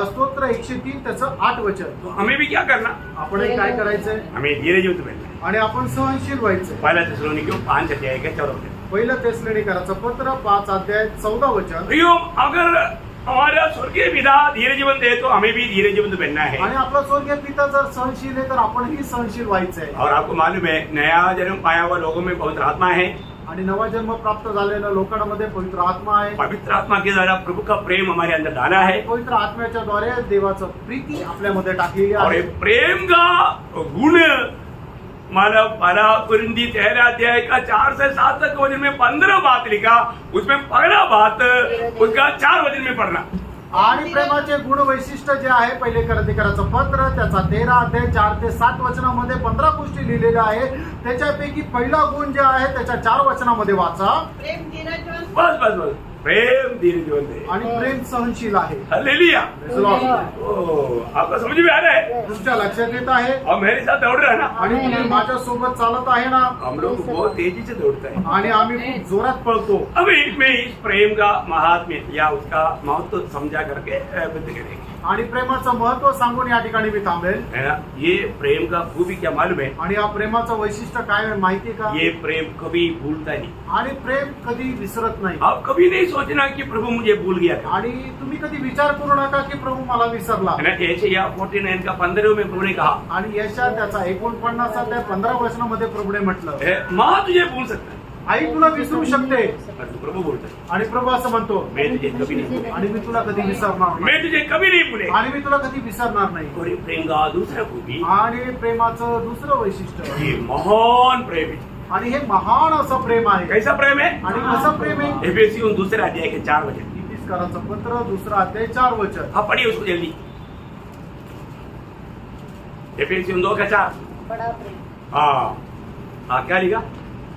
स्तोत्र 103 त्याचं 8 वचन. तो हमें भी क्या करना, आपण हे काय करायचंय? हमें धीरजवंत बनना है. आणि आपण सहनशील व्हायचंय. पहला थिस्सलुनीकियों 5 अध्याय का 14 वचन. पहिलं तेसलोनिकराचं पत्र 5 अध्याय 14 वचन. प्रियो, अगर हमारा स्वर्गीय पिता धीरजवंत है तो हमें भी धीरजवंत बनना है. आणि आपला स्वर्गीय पिता जर सहनशील आहे तर आपणही सहनशील व्हायचंय. और आपको मालूम है नया जन्म पाया हुआ लोगों में पवित्र आत्मा है. आणि नवा जन्म प्राप्त झालेल्या लोकांमध्ये पवित्र आत्मा आहे. पवित्र आत्मा के द्वारा प्रभु का प्रेम हमारे अंदर डाला है. पवित्र आत्म्याच्या द्वारे देवाचं प्रीती आपल्यामध्ये टाकलेली और आहे. ये प्रेम का गुण माला कुरिंदी 13 अध्याय का 4 से 7 तक वचन में 15 बात लिखा, उसमें पहला बात उसका 4 वचन में पढ़ना। आणि प्रेमाचे गुण वैशिष्ट्य जे आहे पहिले करंथीकराचं पत्र त्याचा 13 अध्याय 4 ते 7 वचनामध्ये 15 गोष्टी लिहिलेल्या आहे. त्याच्यापैकी पहिला गुण जे आहे त्याच्या 4 वचनामध्ये वाचा. प्रेम धीरजवंत, बस बस बस, प्रेम धीरजवंत है आणि प्रेम सहनशील आहे. हालेलुया। Praise the Lord. ओह, आपको समझ में आ रहा है? तुमच्या लक्षात येत आहे और मेरे साथ दौड़ रहा है ना? आणि तुम्ही माझ्या सोबत चालत आहे ना हम लोग बहुत तेजी से दौड़ते हैं। आणि आम्ही खूप जोरात पळतो. अभी मैं इस प्रेम का महात्म्य या उसका महत्व समझा करके बुद्ध करेंगे, आणि प्रेमाचं महत्व सांगून या ठिकाणी मी थांबेल. है ना? ये प्रेम का खूबी क्या मालूम है? आणि या प्रेमाचं वैशिष्ट्य काय आहे माहिती आहे का? ये प्रेम कभी भूलता नहीं। आणि प्रेम कधी विसरत नाही. आप कभी नहीं सोचना कि प्रभु मुझे भूल गया था, आणि तुम्ही कधी विचार करू नका की प्रभू मला विसरला. है ना? यशायाह 49 का 15 में प्रभु ने कहा, आणि यशा त्याचा 49 अध्याय 15 वचनामध्ये प्रभूने म्हटलं, माँ तुझे भूल सकता है, आई तुला विसरू शकते. परंतु प्रभु बोलता है, आणि प्रभू असं म्हणतो, मैं तुझे कभी नहीं भूलेगा, आणि मी तुला कधी विसरणार नाही. मैं तुझे कभी नहीं भूलेगा। आणि मी तुला कधी विसरणार नाही. और ये प्रेम का दूसरा खूबी, आणि प्रेमाचं दुसरं वैशिष्ट्य, ये महान प्रेम है। आणि हे महान असं प्रेम आहे. कैसा प्रेम है? आणि कसं प्रेम आहे? एफेसियों दूसरे अध्याय के 4 वचन। इफिसकाराचं पत्र 2 अध्याय 4 वचन. हाँ, पढ़िए उसको जल्दी। एफेसियों 2 का 4। बड़ा प्रेम, हाँ, क्या लिखा?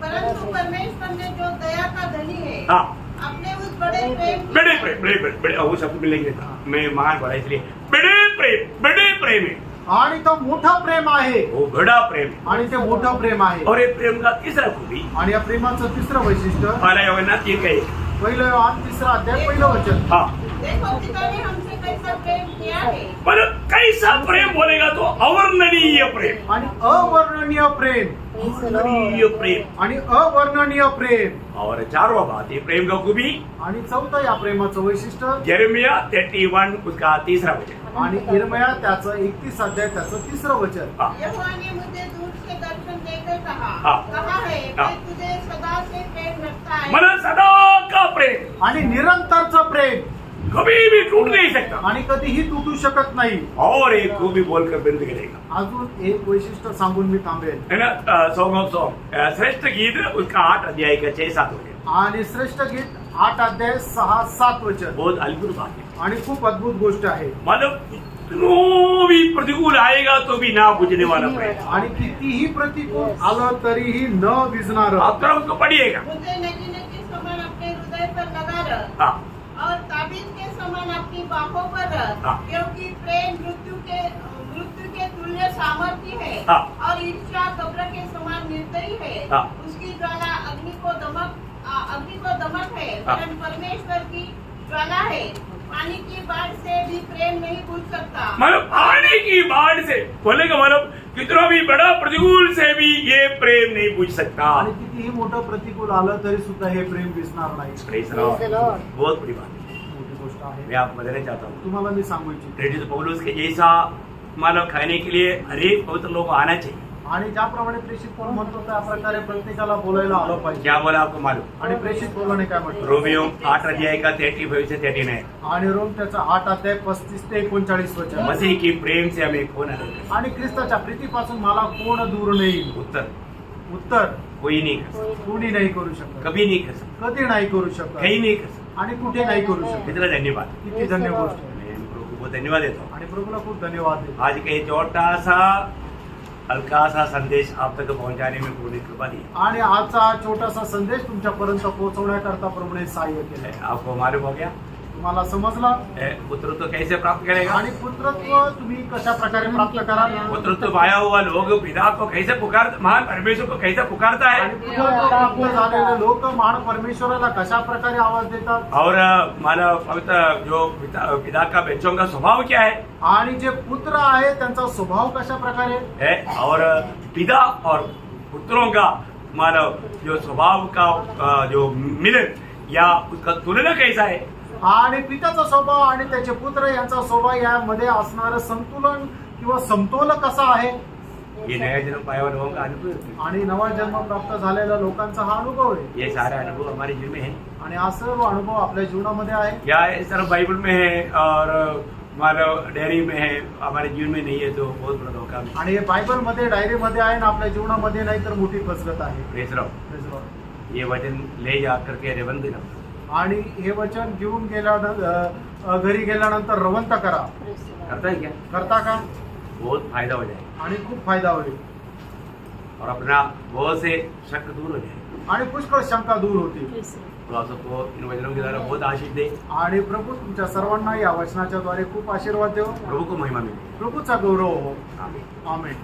परंतु परमेश्वर ने जो दया का धनी है, हाँ, अपने उस बड़े प्रेम की- बड़े वो शब्द मिलेंगे, मैं महान पढ़ा इसलिए बड़े प्रेम है, आणि तो मोठं प्रेम आहे. वो बड़ा प्रेम है। आणि ते मोठं प्रेम आहे. और ये प्रेम का तीसरा खूबी, आणि या प्रेमाचं तिसरं वैशिष्ट्य, पहला यूहन्ना 3 का 1। पहिलं योहान 3 अध्याय 1 वचन. हाँ, देखो पिता ने हमसे कैसा प्रेम किया है, पर कैसा प्रेम बोलेगा तो अवर्णनीय प्रेम, आणि अवर्णनीय प्रेम, Praise the अवर्णनीय Lord. प्रेम। आणि अवर्णनीय प्रेम. और 4वां बात, ये प्रेम का खूबी, आणि चौथं या प्रेमाचं वैशिष्ट्य, यिर्मयाह 31 उसका 3रा वचन। आणि इर्मया त्याचं 31 अध्याय त्याचं 3रं वचन. हाँ, यहोवा ने मुझे दूर से दर्शन देकर कहा हाँ। है हाँ। मैं तुझे सदा से प्रेम रखता है, मन सदा का प्रेम आणि निरंतरचं प्रेम, कभी भी टूट नहीं सकता। आणि कधीही तुटू शकत नाही. और एक खूबी बोलकर बंद करेगा, अजून एक वैशिष्ट्य सांगून मी थांबेल. है ना? सॉन्ग ऑफ सॉन्ग श्रेष्ठ गीत उसका 8 अध्याय का 6-7 वचन। आणि श्रेष्ठ गीत 8 अध्याय 6-7 वचन. बहुत अद्भुत बात है। आणि खूप अद्भुत गोष्ट आहे. मतलब इतनो भी प्रतिकूल आएगा तो भी ना बुझने वाला प्रेम। आणि कितीही प्रतिकूल आलं तरीही न विझणार. आप जरा उसको पढ़िएगा। मुझे नगीने के समान अपने हृदय पर लगा रख हाँ, और ताबीज के समान अपनी बाहों पर रख, हाँ। क्योंकि प्रेम मृत्यु के तुल्य सामर्थ्य है, हाँ। और ईर्ष्या कब्र के समान निर्दयी है, हाँ। उसकी ज्वाला अग्नि को दमक है, हाँ। परंतु परमेश्वर की ज्वाला है, पानी की बाढ़ से भी प्रेम नहीं बुझ सकता। मतलब पानी की बाढ़ से बोले का मतलब कितना भी बड़ा प्रतिकूल से भी ये प्रेम नहीं बुझ सकता। आणि कितीही मोठं प्रतिकूल आलं तरी सुद्धा हे प्रेम विसरणार नाही. Praise the Praise the Lord। Lord. बहुत बड़ी बात है, मोठी गोष्ट आहे. मैं आपको बताना चाहता हूँ। तुम्हाला मी सांगू इच्छितो. प्रेरित पौलुस के जैसा मानव खाने के लिए हरेक पवित्र लोग आना चाहिए। आणि ज्याप्रमाणे प्रेषित पौल म्हणतो त्या प्रकारे प्रत्येकाला बोलायला आलं पाहिजे. क्या बोला आपको मालूम? आणि प्रेषित पौलाने काय म्हटलं? रोमियो 8 अध्याय का 35 से 39। आणि रोम त्याचा 8 अध्याय 35 ते 39 वचन. मसीह की प्रेम से हमें कौन अलग कर सकता? आणि ख्रिस्ताच्या प्रीतीपासून मला कोण दूर नेईल? उत्तर कोई नहीं कर सकता, कोणी नाही करू शकत. कभी नहीं कर सकता, कधी नाही करू शकत. कहीं नहीं कर सकता। आणि कुठे नाही करू शकत. कितना धन्यवाद, किती धन्य गोष्ट आहे. मैं प्रभु को बहुत धन्यवाद देता हूँ। आणि प्रभूला खूप धन्यवाद देतो. आज का ये छोटा सा हल्का सा संदेश आप तक पहुंचाने में पूरी कृपा दी आणि आजचा छोटासा संदेश तुमच्यापर्यंत पोहोचवण्याकरता प्रभूने सहाय्य केलंय. है। आपको मालूम हो गया तुम्हाला समजला. पुत्र तो कैसे प्राप्त करेगा? आणि पुत्रत्व तुम्ही कशा प्रकारे प्राप्त कराल? पुत्र तो पाया हुआ लोग पिता को कैसे पुकारता, महान परमेश्वर को कैसे पुकारता आणि है? पुत्रत्व प्राप्त झालेले लोक महान परमेश्वराला कशा प्रकारे आवाज देतात? और मानव पवित्र जो पिता का बच्चों का स्वभाव क्या है? आणि जे पुत्र आहे त्यांचा स्वभाव कशा प्रकारे है और पिता और पुत्रों का मानव जो स्वभाव का जो मिलन या उसका तुलना कैसा है? आणि पित्याचा स्वभाव आणि त्याचे पुत्र यांचा स्वभाव यामध्ये असणारं संतुलन किंवा समतोल कसा आहे? ये नया जन्म पाया हुआ लोगों का अनुभव है। आणि नवा जन्म प्राप्त झालेल्या लोकांचा हा अनुभव आहे. ये सारे अनुभव हमारे जीवन में है। आणि हा सर्व अनुभव आपल्या जीवनामध्ये आहे. या ये सर्व बाइबल में है और मतलब डेयरी में है, हमारे जीवन में नहीं है, तो बहुत बड़ा धोखा है। आणि हे बायबल मध्ये डायरी मध्ये आहे ना, आपल्या जीवनामध्ये नाही तर मोठी फसगत आहे. प्रेस रहो, Praise the Lord. ये वचन ले जा करके रेबंद करो, आणि हे वचन घेऊन घरी गेल्यानंतर रवंत करा. करता है क्या? करता का? बहुत फायदा हो जाएगा आणि खूप फायदा होईल और अपना बहुत से शक दूर हो जाएगा। आणि पुष्कळ शंका दूर होतील. तो आप सबको इन वचनों के द्वारा बहुत आशीष दे, आणि प्रभू तुमच्या सर्वांना या वचनाच्या द्वारे खूप आशीर्वाद देव. प्रभु को महिमा मिले। प्रभूचा गौरव हो. आमीन। आमेन.